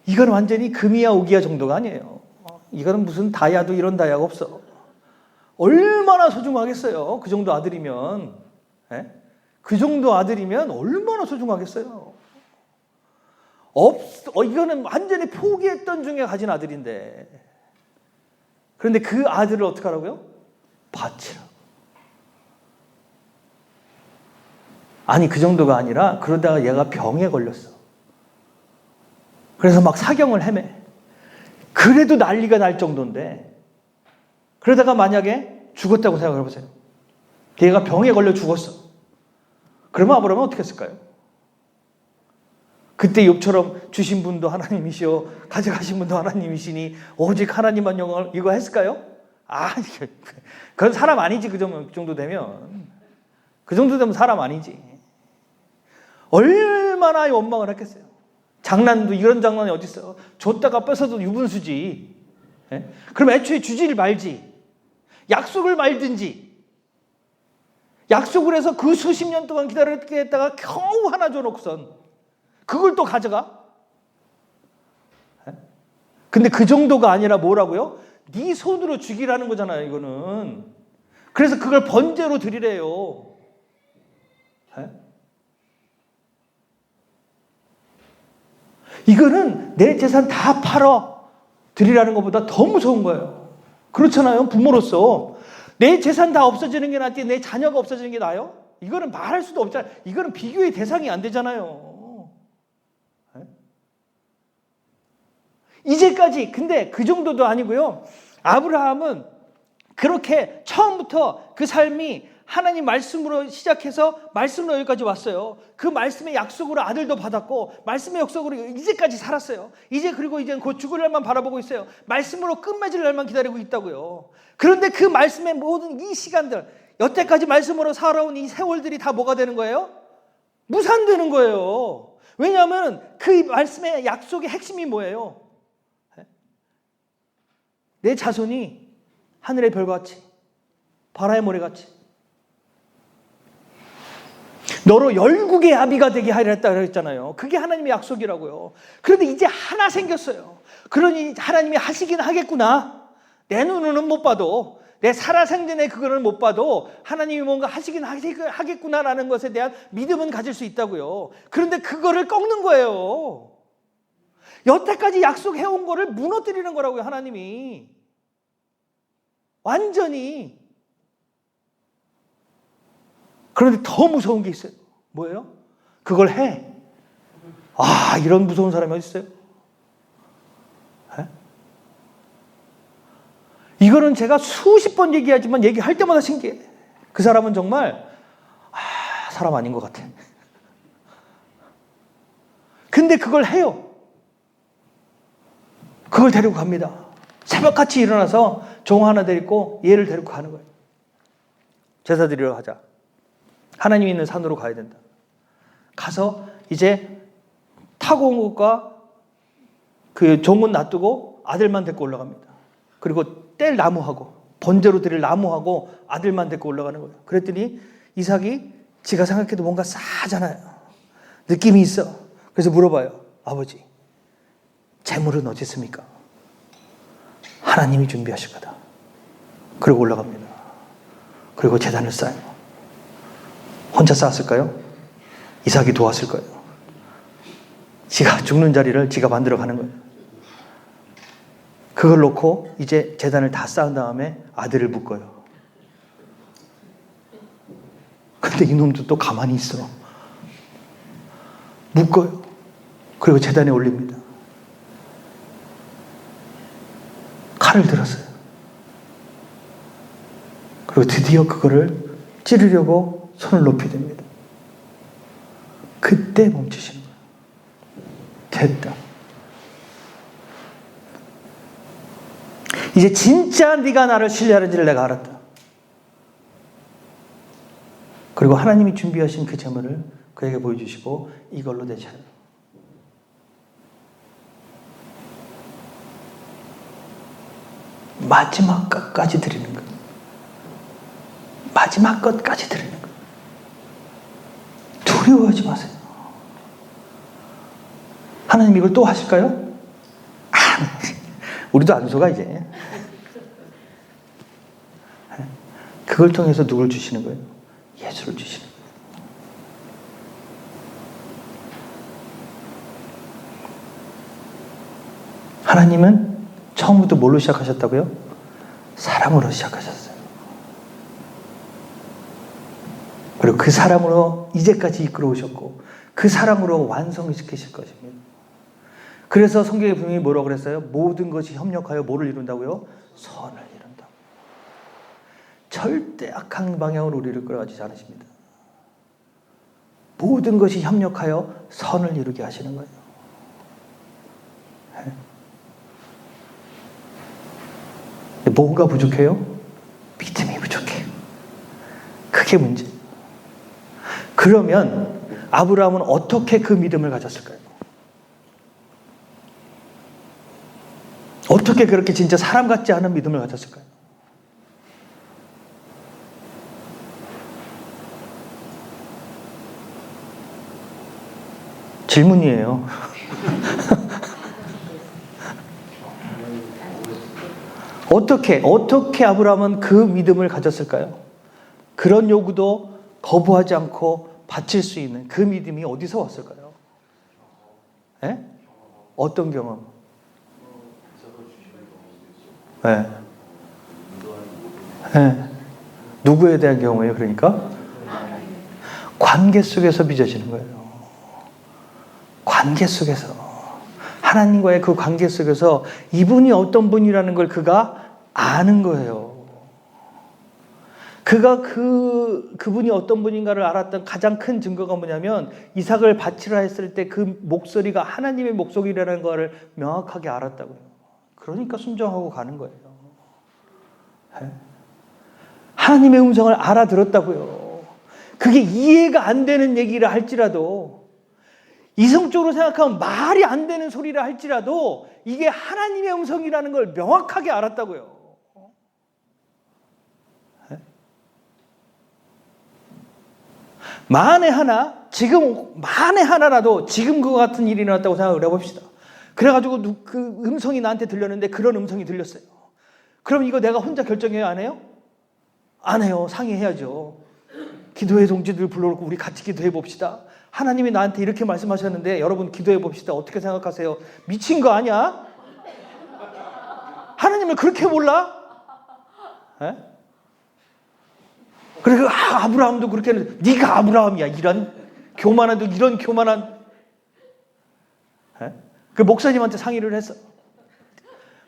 이건 완전히 금이야 오기야 정도가 아니에요. 이거는 무슨 다이아도 이런 다이아가 없어. 얼마나 소중하겠어요. 그 정도 아들이면. 예? 그 정도 아들이면 얼마나 소중하겠어요. 이거는 완전히 포기했던 중에 가진 아들인데. 그런데 그 아들을 어떻게 하라고요? 바치라. 아니 그 정도가 아니라 그러다가 얘가 병에 걸렸어. 그래서 막 사경을 헤매. 그래도 난리가 날 정도인데 그러다가 만약에 죽었다고 생각해 보세요. 얘가 병에 걸려 죽었어. 그러면 아브라함은 어떻게 했을까요? 그때 욥처럼 주신 분도 하나님이시오 가져가신 분도 하나님이시니 오직 하나님만 영광을 이거 했을까요? 그건 사람 아니지. 그 정도 되면 그 정도 되면 사람 아니지. 얼마나 원망을 했겠어요. 장난도 이런 장난이 어디 있어? 줬다가 뺏어도 유분수지. 예? 그럼 애초에 주지를 말지. 약속을 말든지. 약속을 해서 그 수십 년 동안 기다렸게 했다가 겨우 하나 줘놓고선 그걸 또 가져가? 예? 근데 그 정도가 아니라 뭐라고요? 네 손으로 죽이라는 거잖아요, 이거는. 그래서 그걸 번제로 드리래요. 예? 이거는 내 재산 다 팔아 드리라는 것보다 더 무서운 거예요. 그렇잖아요. 부모로서 내 재산 다 없어지는 게 낫지 내 자녀가 없어지는 게 나아요? 이거는 말할 수도 없잖아요. 이거는 비교의 대상이 안 되잖아요. 네? 이제까지 근데 그 정도도 아니고요. 아브라함은 그렇게 처음부터 그 삶이 하나님 말씀으로 시작해서 말씀으로 여기까지 왔어요. 그 말씀의 약속으로 아들도 받았고 말씀의 약속으로 이제까지 살았어요. 그리고 이제 곧 죽을 날만 바라보고 있어요. 말씀으로 끝맺을 날만 기다리고 있다고요. 그런데 그 말씀의 모든 이 시간들 여태까지 말씀으로 살아온 이 세월들이 다 뭐가 되는 거예요? 무산되는 거예요. 왜냐하면 그 말씀의 약속의 핵심이 뭐예요? 내 자손이 하늘의 별같이 바다의 모래같이 너로 열국의 아비가 되게 하리라 했다 그랬잖아요. 그게 하나님의 약속이라고요. 그런데 이제 하나 생겼어요. 그러니 하나님이 하시긴 하겠구나. 내 눈으로는 못 봐도 내 살아생전에 그거는 못 봐도 하나님이 뭔가 하시긴 하겠구나라는 것에 대한 믿음은 가질 수 있다고요. 그런데 그거를 꺾는 거예요. 여태까지 약속해온 거를 무너뜨리는 거라고요. 하나님이 완전히. 그런데 더 무서운 게 있어요. 뭐예요? 그걸 해. 이런 무서운 사람이 어디 있어요? 에? 이거는 제가 수십 번 얘기하지만 얘기할 때마다 신기해. 그 사람은 정말 사람 아닌 것 같아. 근데 그걸 해요. 그걸 데리고 갑니다. 새벽같이 일어나서 종 하나 데리고 얘를 데리고 가는 거예요. 제사 드리러 가자. 하나님 있는 산으로 가야 된다. 가서 이제 타고 온 것과 그 종은 놔두고 아들만 데리고 올라갑니다. 그리고 뗄 나무하고 번제로 드릴 나무하고 아들만 데리고 올라가는 거예요. 그랬더니 이삭이 지가 생각해도 뭔가 싸하잖아요. 느낌이 있어. 그래서 물어봐요. 아버지, 재물은 어디 있습니까? 하나님이 준비하실 거다. 그리고 올라갑니다. 그리고 제단을 쌓아요. 혼자 쌓았을까요? 이삭이 도왔을 거예요. 지가 죽는 자리를 지가 만들어 가는 거예요. 그걸 놓고 이제 제단을 다 쌓은 다음에 아들을 묶어요. 근데 이놈도 또 가만히 있어. 묶어요. 그리고 제단에 올립니다. 칼을 들었어요. 그리고 드디어 그거를 찌르려고 손을 높이 듭니다. 그때 멈추시는 거예요. 됐다. 이제 진짜 네가 나를 신뢰하는지를 내가 알았다. 그리고 하나님이 준비하신 그 제물을 그에게 보여주시고 이걸로 내 차례. 마지막 것까지 드리는 거예요. 마지막 것까지 드리는 거예요. 두려워하지 마세요. 하나님 이걸 또 하실까요? 우리도 안 속아 이제. 그걸 통해서 누굴 주시는 거예요? 예수를 주시는 거예요. 하나님은 처음부터 뭘로 시작하셨다고요? 사랑으로 시작하셨어요. 그리고 그 사랑으로 이제까지 이끌어 오셨고 그 사랑으로 완성을 시키실 것입니다. 그래서 성경에 분명히 뭐라고 그랬어요? 모든 것이 협력하여 뭐를 이룬다고요? 선을 이룬다. 절대 악한 방향으로 우리를 끌어가지 않으십니다. 모든 것이 협력하여 선을 이루게 하시는 거예요. 뭐가 부족해요? 믿음이 부족해요. 그게 문제. 그러면 아브라함은 어떻게 그 믿음을 가졌을까요? 어떻게 그렇게 진짜 사람 같지 않은 믿음을 가졌을까요? 질문이에요. 어떻게 아브라함은 그 믿음을 가졌을까요? 그런 요구도 거부하지 않고 바칠 수 있는 그 믿음이 어디서 왔을까요? 네? 어떤 경험? 네. 네. 누구에 대한 경우예요? 그러니까 관계 속에서 빚어지는 거예요. 관계 속에서 하나님과의 그 관계 속에서 이분이 어떤 분이라는 걸 그가 아는 거예요. 그가 그분이 어떤 분인가를 알았던 가장 큰 증거가 뭐냐면 이삭을 바치라 했을 때 그 목소리가 하나님의 목소리라는 것을 명확하게 알았다고요. 그러니까 순종하고 가는 거예요. 하나님의 음성을 알아들었다고요. 그게 이해가 안 되는 얘기를 할지라도 이성적으로 생각하면 말이 안 되는 소리를 할지라도 이게 하나님의 음성이라는 걸 명확하게 알았다고요. 만에 하나라도 지금 그거 같은 일이 일어났다고 생각을 해봅시다. 그래가지고 그 음성이 나한테 들렸는데 그런 음성이 들렸어요. 그럼 이거 내가 혼자 결정해요? 안 해요? 안 해요. 상의해야죠. 기도회 동지들 불러놓고 우리 같이 기도해 봅시다. 하나님이 나한테 이렇게 말씀하셨는데 여러분 기도해 봅시다. 어떻게 생각하세요? 미친 거 아니야? 하나님을 그렇게 몰라? 에? 그리고 아브라함도 그렇게 했는데 네가 아브라함이야. 이런 교만한 에? 그 목사님한테 상의를 했어.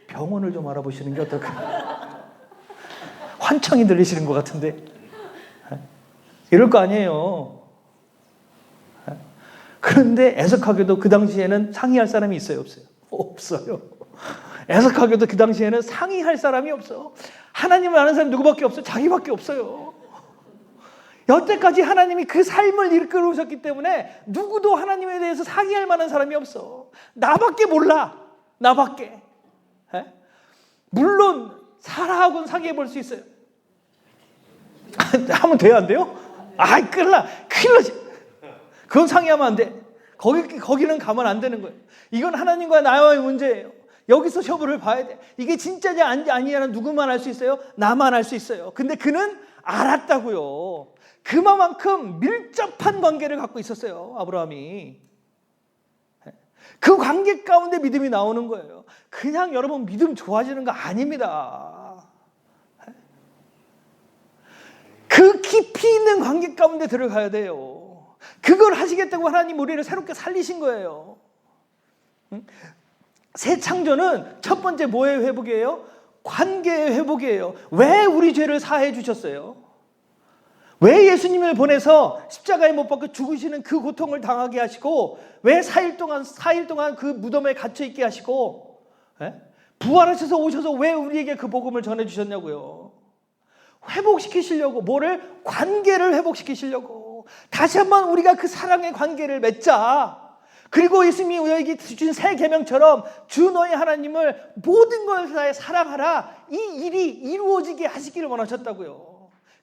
병원을 좀 알아보시는 게 어떨까? 환청이 들리시는 것 같은데 에? 이럴 거 아니에요. 에? 그런데 애석하게도 그 당시에는 상의할 사람이 있어요? 없어요? 없어요. 애석하게도 그 당시에는 상의할 사람이 없어. 하나님을 아는 사람이 누구밖에 없어요? 자기밖에 없어요. 여태까지 하나님이 그 삶을 이끌어 오셨기 때문에 누구도 하나님에 대해서 상의할 만한 사람이 없어. 나밖에 몰라. 나밖에. 에? 물론 사라하고는 상의해 볼 수 있어요. 하면 돼요? 안 돼요? 아이 큰일 나지. 그건 상의하면 안 돼. 거기는 가면 안 되는 거예요. 이건 하나님과 나와의 문제예요. 여기서 처벌을 봐야 돼. 이게 진짜냐 아니냐는 누구만 알 수 있어요? 나만 알 수 있어요. 근데 그는 알았다고요. 그만큼 밀접한 관계를 갖고 있었어요. 아브라함이. 그 관계 가운데 믿음이 나오는 거예요. 그냥 여러분 믿음 좋아지는 거 아닙니다. 그 깊이 있는 관계 가운데 들어가야 돼요. 그걸 하시겠다고 하나님 우리를 새롭게 살리신 거예요. 새 창조는 첫 번째 뭐의 회복이에요? 관계의 회복이에요. 왜 우리 죄를 사해 주셨어요? 왜 예수님을 보내서 십자가에 못 박혀 죽으시는 그 고통을 당하게 하시고, 왜 4일 동안 그 무덤에 갇혀 있게 하시고, 부활하셔서 오셔서 왜 우리에게 그 복음을 전해주셨냐고요. 회복시키시려고, 뭐를? 관계를 회복시키시려고. 다시 한번 우리가 그 사랑의 관계를 맺자. 그리고 예수님이 우리에게 주신 새 계명처럼 주 너희 하나님을 모든 것을 다해 사랑하라, 이 일이 이루어지게 하시기를 원하셨다고요.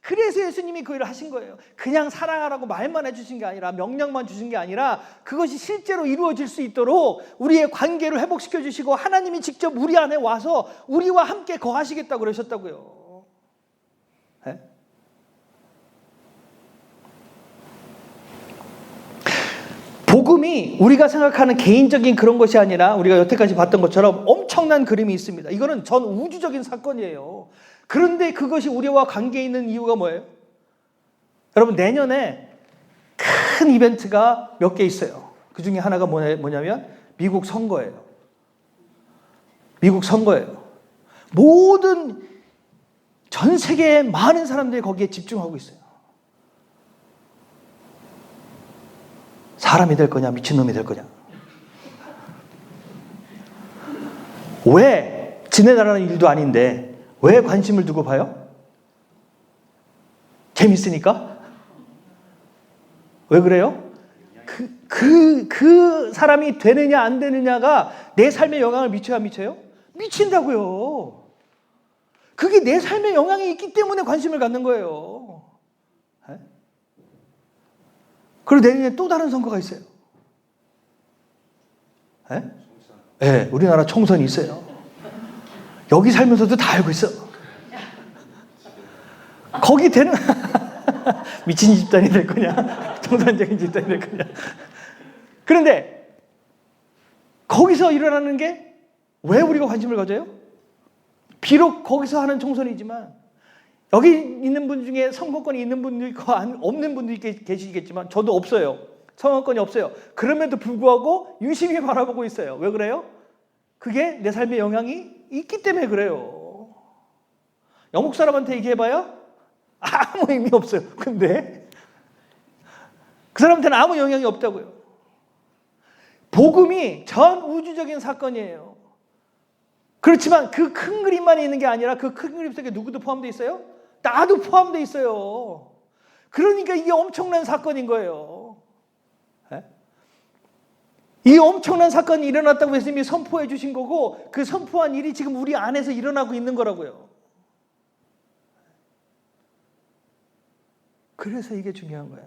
그래서 예수님이 그 일을 하신 거예요. 그냥 사랑하라고 말만 해주신 게 아니라, 명령만 주신 게 아니라, 그것이 실제로 이루어질 수 있도록 우리의 관계를 회복시켜 주시고, 하나님이 직접 우리 안에 와서 우리와 함께 거하시겠다고 그러셨다고요. 네? 복음이 우리가 생각하는 개인적인 그런 것이 아니라, 우리가 여태까지 봤던 것처럼 엄청난 그림이 있습니다. 이거는 전 우주적인 사건이에요. 그런데 그것이 우리와 관계 있는 이유가 뭐예요? 여러분, 내년에 큰 이벤트가 몇 개 있어요. 그 중에 하나가 뭐냐면 미국 선거예요. 미국 선거예요. 모든 전 세계의 많은 사람들이 거기에 집중하고 있어요. 사람이 될 거냐, 미친놈이 될 거냐. 왜? 지내달라는 일도 아닌데 왜 관심을 두고 봐요? 재밌으니까? 왜 그래요? 그 사람이 되느냐 안 되느냐가 내 삶에 영향을 미쳐야 미쳐요? 미친다고요. 그게 내 삶에 영향이 있기 때문에 관심을 갖는 거예요. 그리고 내년에 또 다른 선거가 있어요. 네, 우리나라 총선이 있어요. 여기 살면서도 다 알고 있어. 거기 되는 미친 집단이 될 거냐, 정상적인 집단이 될 거냐. 그런데 거기서 일어나는 게 왜 우리가 관심을 가져요? 비록 거기서 하는 총선이지만, 여기 있는 분 중에 선거권이 있는 분도 있고 없는 분도 계시겠지만, 저도 없어요. 선거권이 없어요. 그럼에도 불구하고 유심히 바라보고 있어요. 왜 그래요? 그게 내 삶에 영향이 있기 때문에 그래요. 영국 사람한테 얘기해봐요? 아무 의미 없어요. 근데 그 사람한테는 아무 영향이 없다고요. 복음이 전 우주적인 사건이에요. 그렇지만 그 큰 그림만 있는 게 아니라, 그 큰 그림 속에 누구도 포함되어 있어요? 나도 포함되어 있어요. 그러니까 이게 엄청난 사건인 거예요. 이 엄청난 사건이 일어났다고 예수님이 선포해 주신 거고, 그 선포한 일이 지금 우리 안에서 일어나고 있는 거라고요. 그래서 이게 중요한 거예요.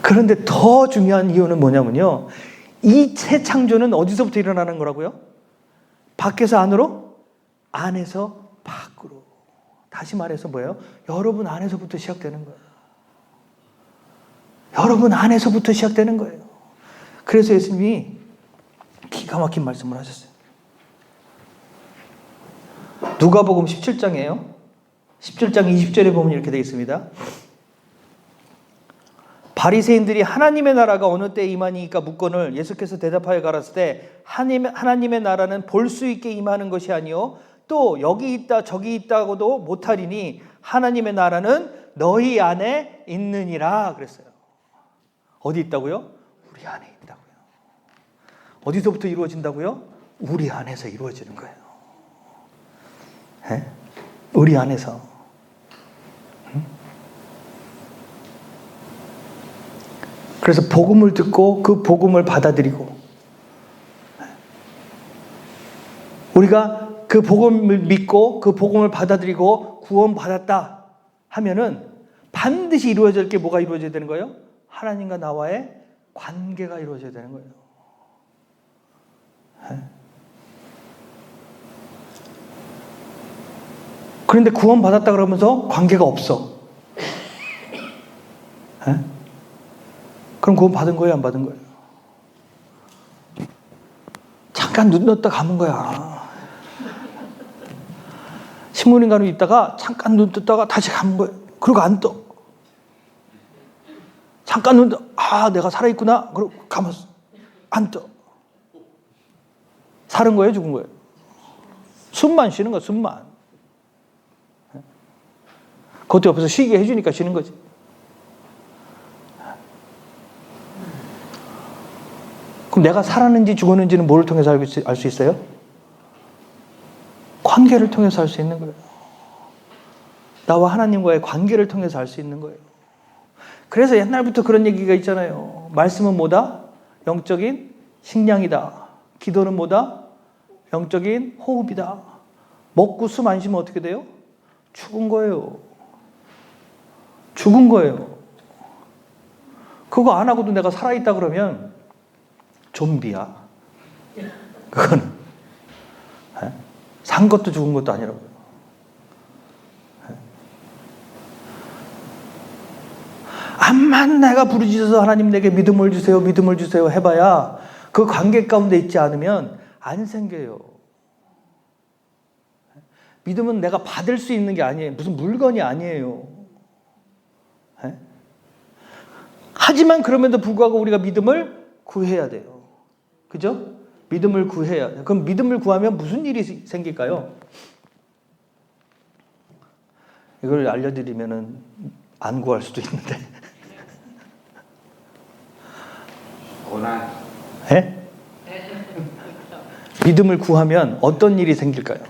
그런데 더 중요한 이유는 뭐냐면요, 이 새 창조는 어디서부터 일어나는 거라고요? 밖에서 안으로, 안에서 밖으로. 다시 말해서 뭐예요? 여러분 안에서부터 시작되는 거예요. 여러분 안에서부터 시작되는 거예요. 그래서 예수님이 기가 막힌 말씀을 하셨어요. 누가복음 17장이에요. 17장 20절에 보면 이렇게 되어 있습니다. 바리새인들이 하나님의 나라가 어느 때에 임하니까 묻거늘, 예수께서 대답하여 가라사대 때 하나님의 나라는 볼 수 있게 임하는 것이 아니요 또 여기 있다 저기 있다고도 못하리니 하나님의 나라는 너희 안에 있느니라 그랬어요. 어디 있다고요? 우리 안에 있다고요. 어디서부터 이루어진다고요? 우리 안에서 이루어지는 거예요. 우리 안에서. 그래서 복음을 듣고 그 복음을 받아들이고, 우리가 그 복음을 믿고 그 복음을 받아들이고 구원받았다 하면은 반드시 이루어질 게 뭐가 이루어져야 되는 거예요? 하나님과 나와의 관계가 이루어져야 되는 거예요. 그런데 구원받았다 그러면서 관계가 없어. 그럼 구원 받은 거예요, 안 받은 거예요? 잠깐 눈 떴다 감은 거야. 신문인간으로 있다가 잠깐 눈 떴다가 다시 감은 거예요. 그리고 안 떠. 잠깐 눈 떠. 아, 내가 살아있구나. 그리고 감았어. 안 떠. 사는 거예요, 죽은 거예요? 숨만 쉬는 거예요, 숨만. 그것도 옆에서 쉬게 해주니까 쉬는 거지. 그럼 내가 살았는지 죽었는지는 뭐를 통해서 알 수 있어요? 관계를 통해서 알 수 있는 거예요. 나와 하나님과의 관계를 통해서 알 수 있는 거예요. 그래서 옛날부터 그런 얘기가 있잖아요. 말씀은 뭐다? 영적인 식량이다. 기도는 뭐다? 영적인 호흡이다. 먹고 숨 안 쉬면 어떻게 돼요? 죽은 거예요. 죽은 거예요. 그거 안 하고도 내가 살아있다 그러면 좀비야. 그거는 산 것도 죽은 것도 아니라고요. 암만 내가 부르짖어서 하나님 내게 믿음을 주세요, 믿음을 주세요 해봐야 그 관계 가운데 있지 않으면 안 생겨요. 믿음은 내가 받을 수 있는 게 아니에요. 무슨 물건이 아니에요. 하지만 그럼에도 불구하고 우리가 믿음을 구해야 돼요. 그죠? 믿음을 구해야 돼요. 그럼 믿음을 구하면 무슨 일이 생길까요? 이걸 알려드리면은 안 구할 수도 있는데. 고난. 예? 믿음을 구하면 어떤 일이 생길까요?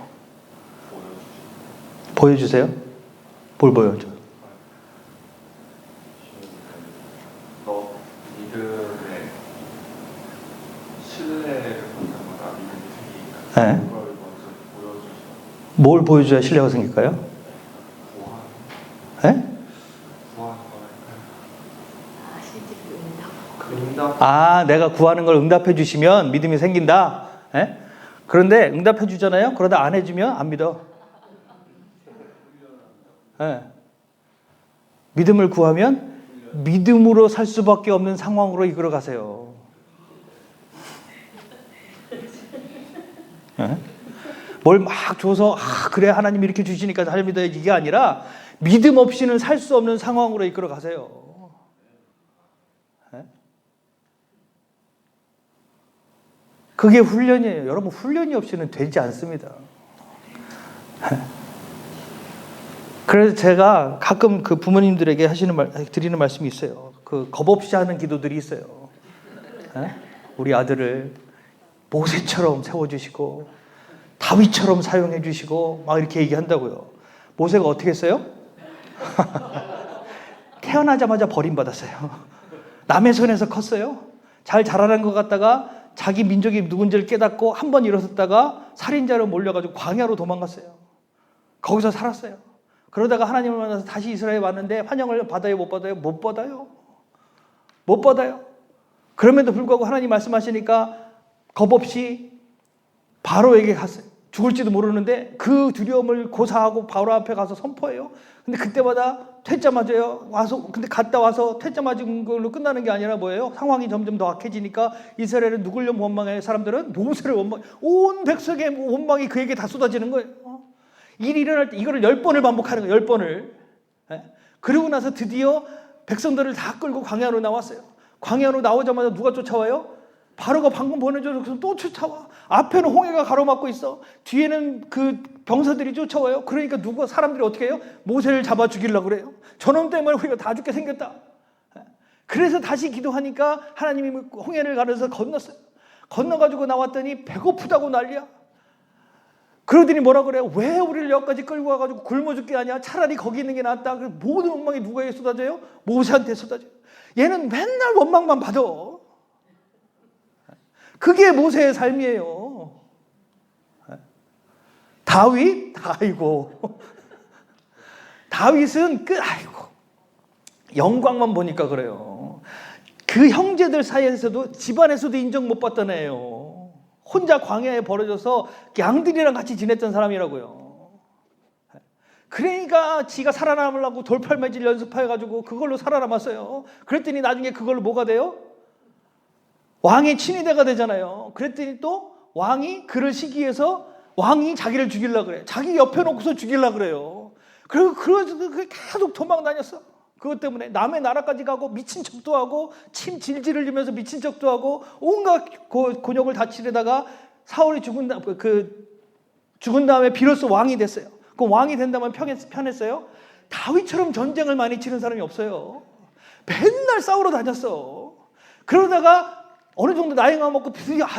보여주세요. 뭘 보여줘? 너 믿음의 신뢰를 본다거나 믿음이 생기니까 네. 그걸 먼저 보여주시고 뭘 보여줘야 신뢰가 생길까요? 구하는 예? 거랄까요? 그 응답. 아, 내가 구하는 걸 응답해 주시면 믿음이 생긴다. 예? 그런데 응답해 주잖아요. 그러다 안 해주면 안 믿어. 예. 믿음을 구하면 믿음으로 살 수밖에 없는 상황으로 이끌어 가세요. 예? 뭘 막 줘서 그래 하나님 이렇게 주시니까 잘 믿어야지 이게 아니라 믿음 없이는 살 수 없는 상황으로 이끌어 가세요. 예? 그게 훈련이에요. 여러분 훈련이 없이는 되지 않습니다. 그래서 제가 가끔 그 부모님들에게 드리는 말씀이 있어요. 그 겁 없이 하는 기도들이 있어요. 우리 아들을 모세처럼 세워주시고 다윗처럼 사용해 주시고 막 이렇게 얘기한다고요. 모세가 어떻게 했어요? 태어나자마자 버림받았어요. 남의 손에서 컸어요. 잘 자라는 것 같다가 자기 민족이 누군지를 깨닫고 한 번 일어섰다가 살인자로 몰려가지고 광야로 도망갔어요. 거기서 살았어요. 그러다가 하나님을 만나서 다시 이스라엘에 왔는데 환영을 받아요? 못 받아요? 못 받아요. 못 받아요. 그럼에도 불구하고 하나님 말씀하시니까 겁 없이 바로에게 갔어요. 죽을지도 모르는데 그 두려움을 고사하고 바로 앞에 가서 선포해요. 근데 그때마다 퇴짜 맞아요. 와서 근데 갔다 와서 퇴짜 맞은 걸로 끝나는 게 아니라 뭐예요? 상황이 점점 더 악해지니까 이스라엘은 누굴 원망해? 사람들은 모세를 원망. 온 백성의 원망이 그에게 다 쏟아지는 거예요. 일이 일어날 때 이거를 10번을 반복하는 거예요. 10번을. 그러고 나서 드디어 백성들을 다 끌고 광야로 나왔어요. 광야로 나오자마자 누가 쫓아와요? 바로가 방금 보내줘서 또 쫓아와. 앞에는 홍해가 가로막고 있어. 뒤에는 그 병사들이 쫓아와요. 그러니까 사람들이 어떻게 해요? 모세를 잡아 죽이려고 그래요. 저놈 때문에 우리가 다 죽게 생겼다. 그래서 다시 기도하니까 하나님이 홍해를 가려서 건넜어요. 건너가지고 나왔더니 배고프다고 난리야. 그러더니 뭐라 그래요? 왜 우리를 여기까지 끌고 와가지고 굶어 죽게 하냐? 차라리 거기 있는 게 낫다. 모든 원망이 누구에게 쏟아져요? 모세한테 쏟아져요. 얘는 맨날 원망만 받아. 그게 모세의 삶이에요. 다윗? 아이고. 다윗은 영광만 보니까 그래요. 그 형제들 사이에서도 집안에서도 인정 못 받던 애예요. 혼자 광야에 버려져서 양들이랑 같이 지냈던 사람이라고요. 그러니까 지가 살아남으려고 돌팔매질 연습해가지고 그걸로 살아남았어요. 그랬더니 나중에 그걸로 뭐가 돼요? 왕의 친위대가 되잖아요. 그랬더니 또 왕이 그를 시기해서 왕이 자기를 죽이려고 그래. 자기 옆에 놓고서 죽이려고 그래요. 그래서 계속 도망 다녔어. 그것 때문에 남의 나라까지 가고 미친 척도 하고 침 질질 흘리면서 미친 척도 하고 온갖 곤욕을 다 치르다가 사울이 죽은 다음에 비로소 왕이 됐어요. 그럼 왕이 된다면 편했어요? 다윗처럼 전쟁을 많이 치는 사람이 없어요. 맨날 싸우러 다녔어. 그러다가 어느 정도 나이가 먹고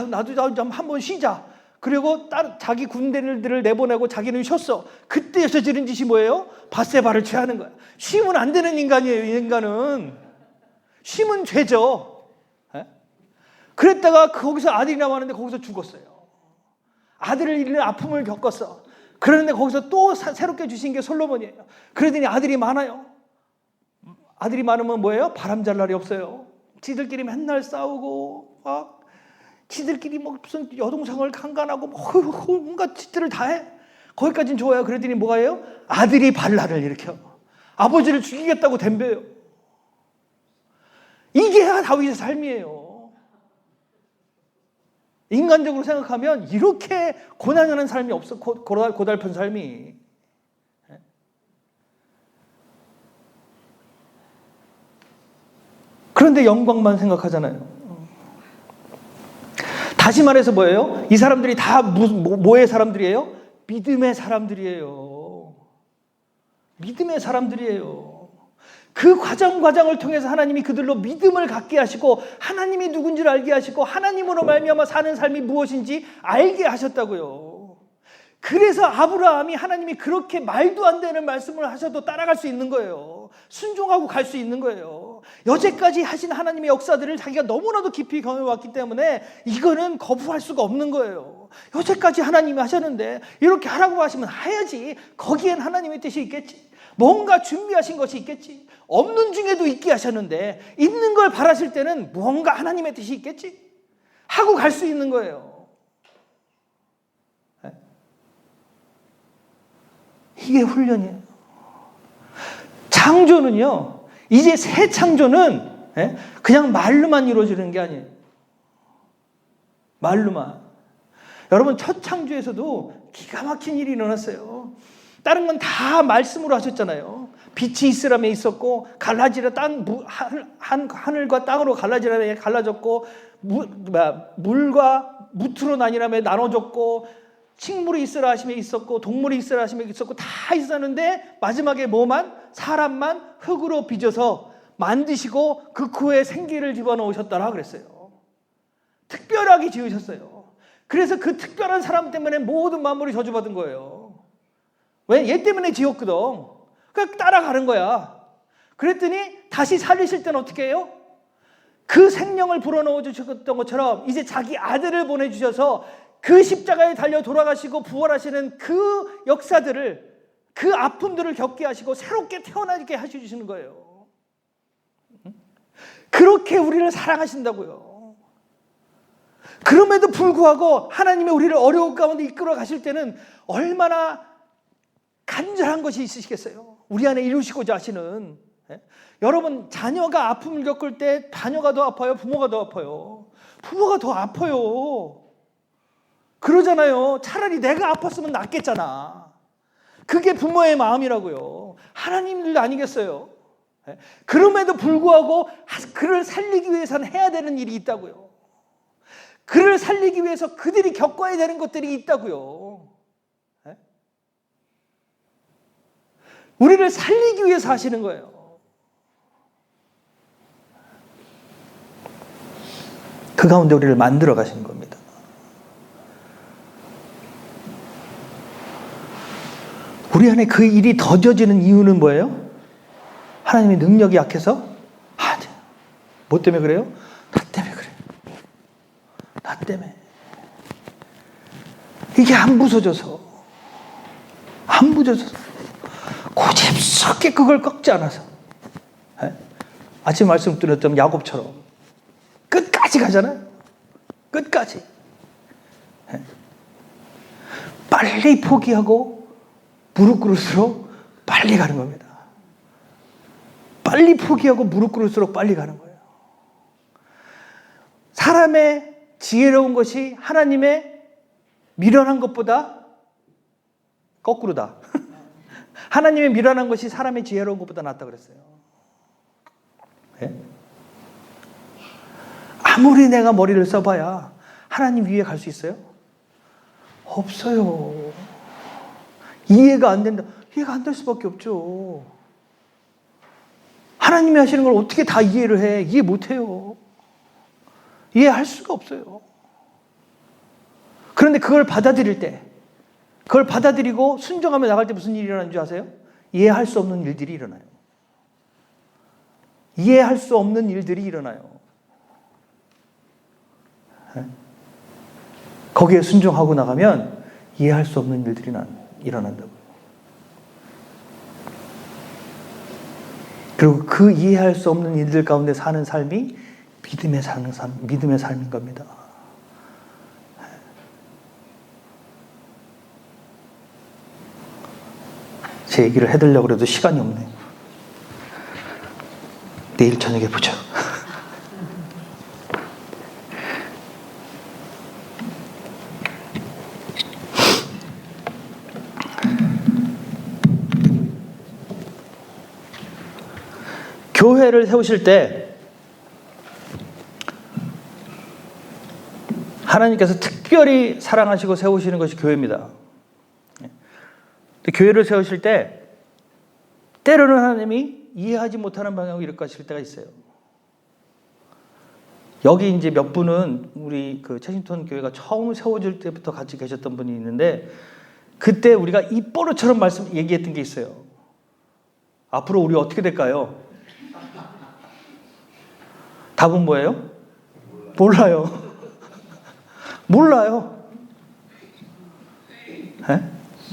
나도 좀 한번 쉬자. 그리고 자기 군대들을 내보내고 자기는 쉬었어. 그때 저지른 짓이 뭐예요? 밧세바를 취하는 거야. 쉬면 안 되는 인간이에요. 이 인간은. 쉬면 죄죠. 에? 그랬다가 거기서 아들이 나왔는데 거기서 죽었어요. 아들을 잃는 아픔을 겪었어. 그런데 거기서 또 새롭게 주신 게 솔로몬이에요. 그러더니 아들이 많아요. 아들이 많으면 뭐예요? 바람 잘 날이 없어요. 지들끼리 맨날 싸우고 막 지들끼리 뭐 무슨 여동생을 강간하고 뭐 온갖 짓들을 다 해. 거기까지는 좋아요. 그랬더니 뭐가 해요? 아들이 반란을 일으켜. 아버지를 죽이겠다고 덤벼요. 이게 다윗의 삶이에요. 인간적으로 생각하면 이렇게 고난하는 삶이 없어. 고달픈 삶이. 그런데 영광만 생각하잖아요. 다시 말해서 뭐예요? 이 사람들이 다 뭐의 사람들이에요? 믿음의 사람들이에요. 믿음의 사람들이에요. 그 과정을 통해서 하나님이 그들로 믿음을 갖게 하시고 하나님이 누군지를 알게 하시고 하나님으로 말미암아 사는 삶이 무엇인지 알게 하셨다고요. 그래서 아브라함이 하나님이 그렇게 말도 안 되는 말씀을 하셔도 따라갈 수 있는 거예요. 순종하고 갈 수 있는 거예요. 여태까지 하신 하나님의 역사들을 자기가 너무나도 깊이 경험해왔기 때문에 이거는 거부할 수가 없는 거예요. 여태까지 하나님이 하셨는데 이렇게 하라고 하시면 해야지. 거기엔 하나님의 뜻이 있겠지. 뭔가 준비하신 것이 있겠지. 없는 중에도 있게 하셨는데 있는 걸 바라실 때는 뭔가 하나님의 뜻이 있겠지. 하고 갈 수 있는 거예요. 이게 훈련이에요. 창조는요, 이제 새 창조는 그냥 말로만 이루어지는 게 아니에요. 말로만. 여러분, 첫 창조에서도 기가 막힌 일이 일어났어요. 다른 건 다 말씀으로 하셨잖아요. 빛이 있으라며 있었고, 갈라지라 하늘과 땅으로 갈라지라며 갈라졌고, 물과 무트로 나뉘라며 나눠졌고, 식물이 있으라 하심에 있었고 동물이 있으라 하심에 있었고 다 있었는데 마지막에 뭐만? 사람만 흙으로 빚어서 만드시고 그 코에 생기를 집어넣으셨다라 그랬어요. 특별하게 지으셨어요. 그래서 그 특별한 사람 때문에 모든 만물이 저주받은 거예요. 왜? 얘 때문에 지었거든. 그러니까 따라가는 거야. 그랬더니 다시 살리실 때는 어떻게 해요? 그 생명을 불어넣어 주셨던 것처럼 이제 자기 아들을 보내주셔서 그 십자가에 달려 돌아가시고 부활하시는 그 역사들을, 그 아픔들을 겪게 하시고 새롭게 태어나게 해주시는 거예요. 그렇게 우리를 사랑하신다고요. 그럼에도 불구하고 하나님이 우리를 어려운 가운데 이끌어 가실 때는 얼마나 간절한 것이 있으시겠어요. 우리 안에 이루시고자 하시는. 여러분, 자녀가 아픔을 겪을 때 자녀가 더 아파요? 부모가 더 아파요? 부모가 더 아파요. 그러잖아요. 차라리 내가 아팠으면 낫겠잖아. 그게 부모의 마음이라고요. 하나님들도 아니겠어요. 그럼에도 불구하고 그를 살리기 위해서는 해야 되는 일이 있다고요. 그를 살리기 위해서 그들이 겪어야 되는 것들이 있다고요. 우리를 살리기 위해서 하시는 거예요. 그 가운데 우리를 만들어 가시는 겁니다. 우리 안에 그 일이 더뎌지는 이유는 뭐예요? 하나님의 능력이 약해서? 뭐 때문에 그래요? 나 때문에 그래요. 나 때문에. 이게 안 부서져서 고집스럽게 그걸 꺾지 않아서. 아침 말씀드렸던 야곱처럼 끝까지 가잖아요. 끝까지. 빨리 포기하고 무릎 꿇을수록 빨리 가는 겁니다. 빨리 포기하고 무릎 꿇을수록 빨리 가는 거예요. 사람의 지혜로운 것이 하나님의 미련한 것보다 거꾸로다. 하나님의 미련한 것이 사람의 지혜로운 것보다 낫다 그랬어요. 네? 아무리 내가 머리를 써봐야 하나님 위에 갈 수 있어요? 없어요. 이해가 안 된다. 이해가 안 될 수밖에 없죠. 하나님이 하시는 걸 어떻게 다 이해를 해? 이해 못해요. 이해할 수가 없어요. 그런데 그걸 받아들일 때, 그걸 받아들이고 순종하며 나갈 때 무슨 일이 일어나는 줄 아세요? 이해할 수 없는 일들이 일어나요. 이해할 수 없는 일들이 일어나요. 거기에 순종하고 나가면 이해할 수 없는 일들이 일어난다고요. 그리고 그 이해할 수 없는 일들 가운데 사는 삶이 믿음의 삶인 겁니다. 제 얘기를 해드리려고 해도 시간이 없네요. 내일 저녁에 보죠. 교회를 세우실 때 하나님께서 특별히 사랑하시고 세우시는 것이 교회입니다. 교회를 세우실 때 때로는 하나님이 이해하지 못하는 방향으로 이끌어가실 때가 있어요. 여기 이제 몇 분은 우리 그 채신턴 교회가 처음 세워질 때부터 같이 계셨던 분이 있는데, 그때 우리가 입버릇처럼 얘기했던 게 있어요. 앞으로 우리 어떻게 될까요? 답은 뭐예요? 몰라요. 몰라요. 에?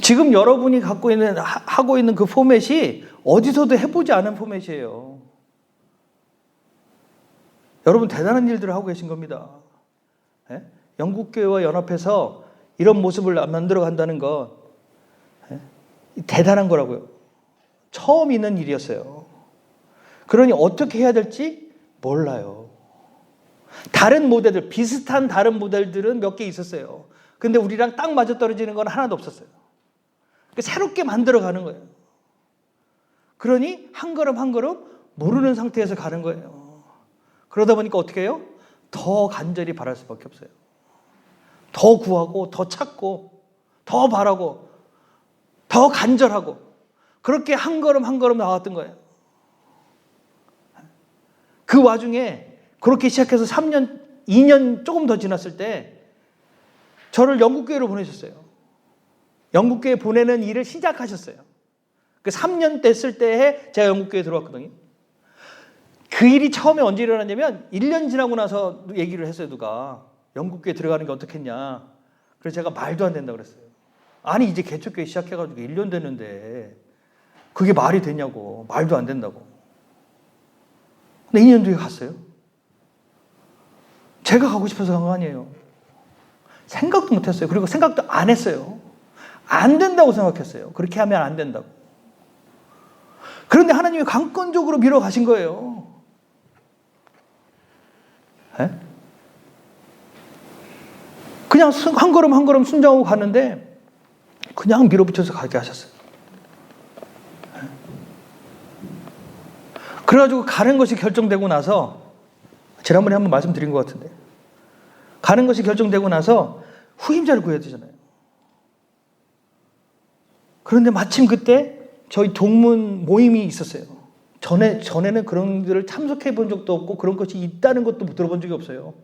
지금 여러분이 하고 있는 그 포맷이 어디서도 해보지 않은 포맷이에요. 여러분 대단한 일들을 하고 계신 겁니다. 에? 영국교회와 연합해서 이런 모습을 만들어 간다는 건 대단한 거라고요. 처음 있는 일이었어요. 그러니 어떻게 해야 될지 몰라요. 다른 모델들, 비슷한 다른 모델들은 몇 개 있었어요. 근데 우리랑 딱 맞아떨어지는 건 하나도 없었어요. 새롭게 만들어 가는 거예요. 그러니 한 걸음 한 걸음 모르는 상태에서 가는 거예요. 그러다 보니까 어떻게 해요? 더 간절히 바랄 수밖에 없어요. 더 구하고 더 찾고 더 바라고 더 간절하고, 그렇게 한 걸음 한 걸음 나왔던 거예요. 그 와중에 그렇게 시작해서 3년, 2년 조금 더 지났을 때 저를 영국교회로 보내셨어요. 영국교회 보내는 일을 시작하셨어요. 그 3년 됐을 때에 제가 영국교회에 들어왔거든요. 그 일이 처음에 언제 일어났냐면 1년 지나고 나서 얘기를 했어요. 누가 영국교회 들어가는 게 어떻겠냐. 그래서 제가 말도 안 된다고 그랬어요. 아니 이제 개척교회 시작해가지고 1년 됐는데 그게 말이 되냐고. 말도 안 된다고. 근데 2년 뒤에 갔어요. 제가 가고 싶어서 간 거 아니에요. 생각도 못했어요. 그리고 생각도 안 했어요. 안 된다고 생각했어요. 그렇게 하면 안 된다고. 그런데 하나님이 강권적으로 밀어가신 거예요. 에? 그냥 한 걸음 한 걸음 순종하고 갔는데 그냥 밀어붙여서 가게 하셨어요. 에? 그래가지고 가는 것이 결정되고 나서, 지난번에 한번 말씀드린 것 같은데, 가는 것이 결정되고 나서 후임자를 구해야 되잖아요. 그런데 마침 그때 저희 동문 모임이 있었어요. 전에는 그런 데를 참석해 본 적도 없고 그런 것이 있다는 것도 들어본 적이 없어요.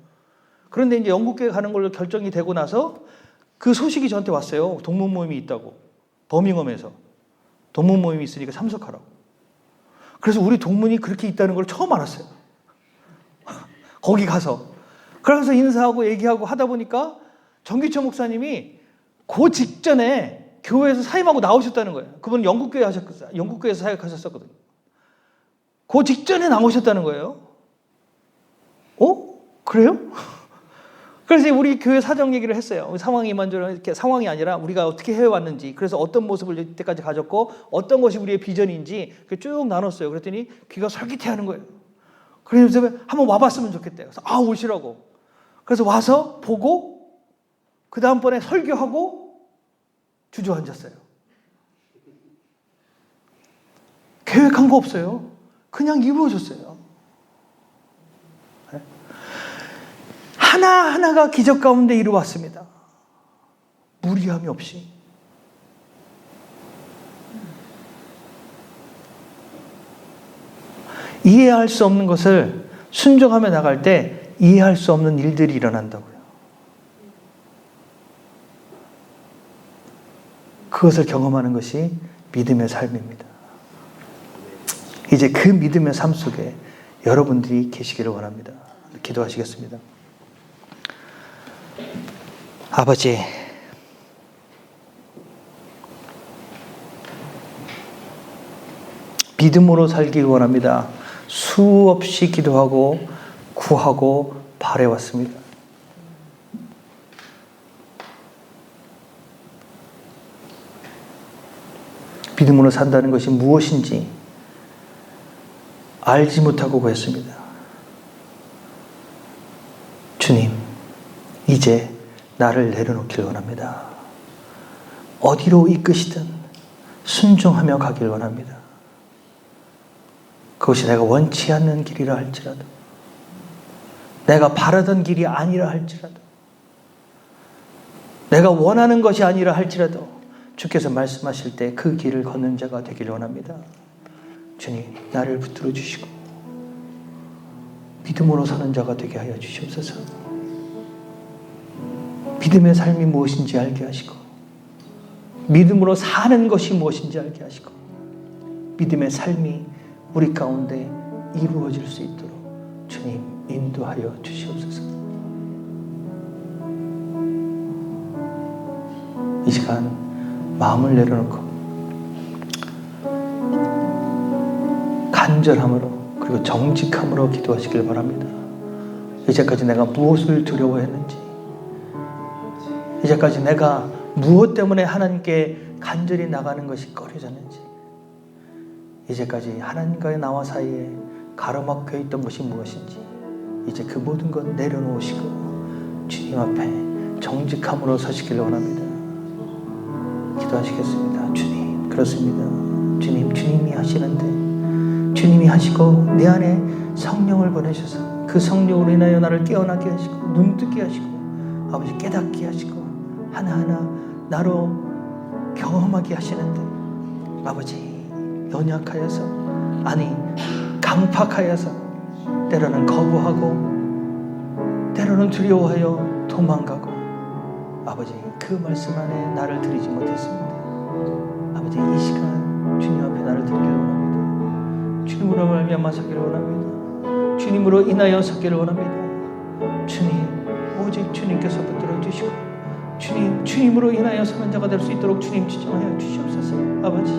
그런데 이제 영국교회 가는 걸로 결정이 되고 나서 그 소식이 저한테 왔어요. 동문 모임이 있다고. 버밍엄에서. 동문 모임이 있으니까 참석하라고. 그래서 우리 동문이 그렇게 있다는 걸 처음 알았어요. 거기 가서. 그래서 인사하고 얘기하고 하다 보니까 정기철 목사님이 그 직전에 교회에서 사임하고 나오셨다는 거예요. 그분은 영국교회에서 사역하셨었거든요. 그 직전에 나오셨다는 거예요. 그래요? 그래서 우리 교회 사정 얘기를 했어요. 상황이 이만저런 이렇게 상황이 아니라 우리가 어떻게 해왔는지, 그래서 어떤 모습을 이때까지 가졌고 어떤 것이 우리의 비전인지 쭉 나눴어요. 그랬더니 귀가 솔깃해하는 거예요. 그래서 한번 와봤으면 좋겠대요. 그래서 오시라고. 그래서 와서 보고 그 다음번에 설교하고 주저앉았어요. 계획한 거 없어요. 그냥 이루어졌어요. 하나하나가 기적 가운데 이루어왔습니다. 무리함이 없이. 이해할 수 없는 것을 순종하며 나갈 때 이해할 수 없는 일들이 일어난다고요. 그것을 경험하는 것이 믿음의 삶입니다. 이제 그 믿음의 삶 속에 여러분들이 계시기를 원합니다. 기도하시겠습니다. 아버지, 믿음으로 살기 원합니다. 수없이 기도하고 구하고 바래왔습니다. 믿음으로 산다는 것이 무엇인지 알지 못하고 구했습니다. 주님, 이제 나를 내려놓길 원합니다. 어디로 이끄시든 순종하며 가길 원합니다. 그것이 내가 원치 않는 길이라 할지라도, 내가 바라던 길이 아니라 할지라도, 내가 원하는 것이 아니라 할지라도 주께서 말씀하실 때 그 길을 걷는 자가 되길 원합니다. 주님, 나를 붙들어 주시고 믿음으로 사는 자가 되게 하여 주시옵소서. 믿음의 삶이 무엇인지 알게 하시고, 믿음으로 사는 것이 무엇인지 알게 하시고, 믿음의 삶이 우리 가운데 이루어질 수 있도록 주님 인도하여 주시옵소서. 이 시간 마음을 내려놓고 간절함으로 그리고 정직함으로 기도하시길 바랍니다. 이제까지 내가 무엇을 두려워했는지, 이제까지 내가 무엇 때문에 하나님께 간절히 나가는 것이 꺼려졌는지, 이제까지 하나님과의 나와 사이에 가로막혀 있던 것이 무엇인지 이제 그 모든 것 내려놓으시고 주님 앞에 정직함으로 서시길 원합니다. 기도하시겠습니다. 주님, 그렇습니다. 주님, 주님이 하시는데, 주님이 하시고 내 안에 성령을 보내셔서 그 성령으로 인하여 나를 깨어나게 하시고 눈뜨게 하시고 아버지 깨닫게 하시고 하나하나 나로 경험하게 하시는데, 아버지 연약하여서, 아니 강팍하여서 때로는 거부하고 때로는 두려워하여 도망가고 아버지 그 말씀 안에 나를 드리지 못했습니다. 아버지 이 시간 주님 앞에 나를 드리기를 원합니다. 주님으로 말미암아 서기를 원합니다. 주님으로 인하여 서기를 원합니다. 주님, 오직 주님께서 붙들어 주시고 주님으로 인하여 서는 자가 될 수 있도록 주님 지정하여 주시옵소서. 아버지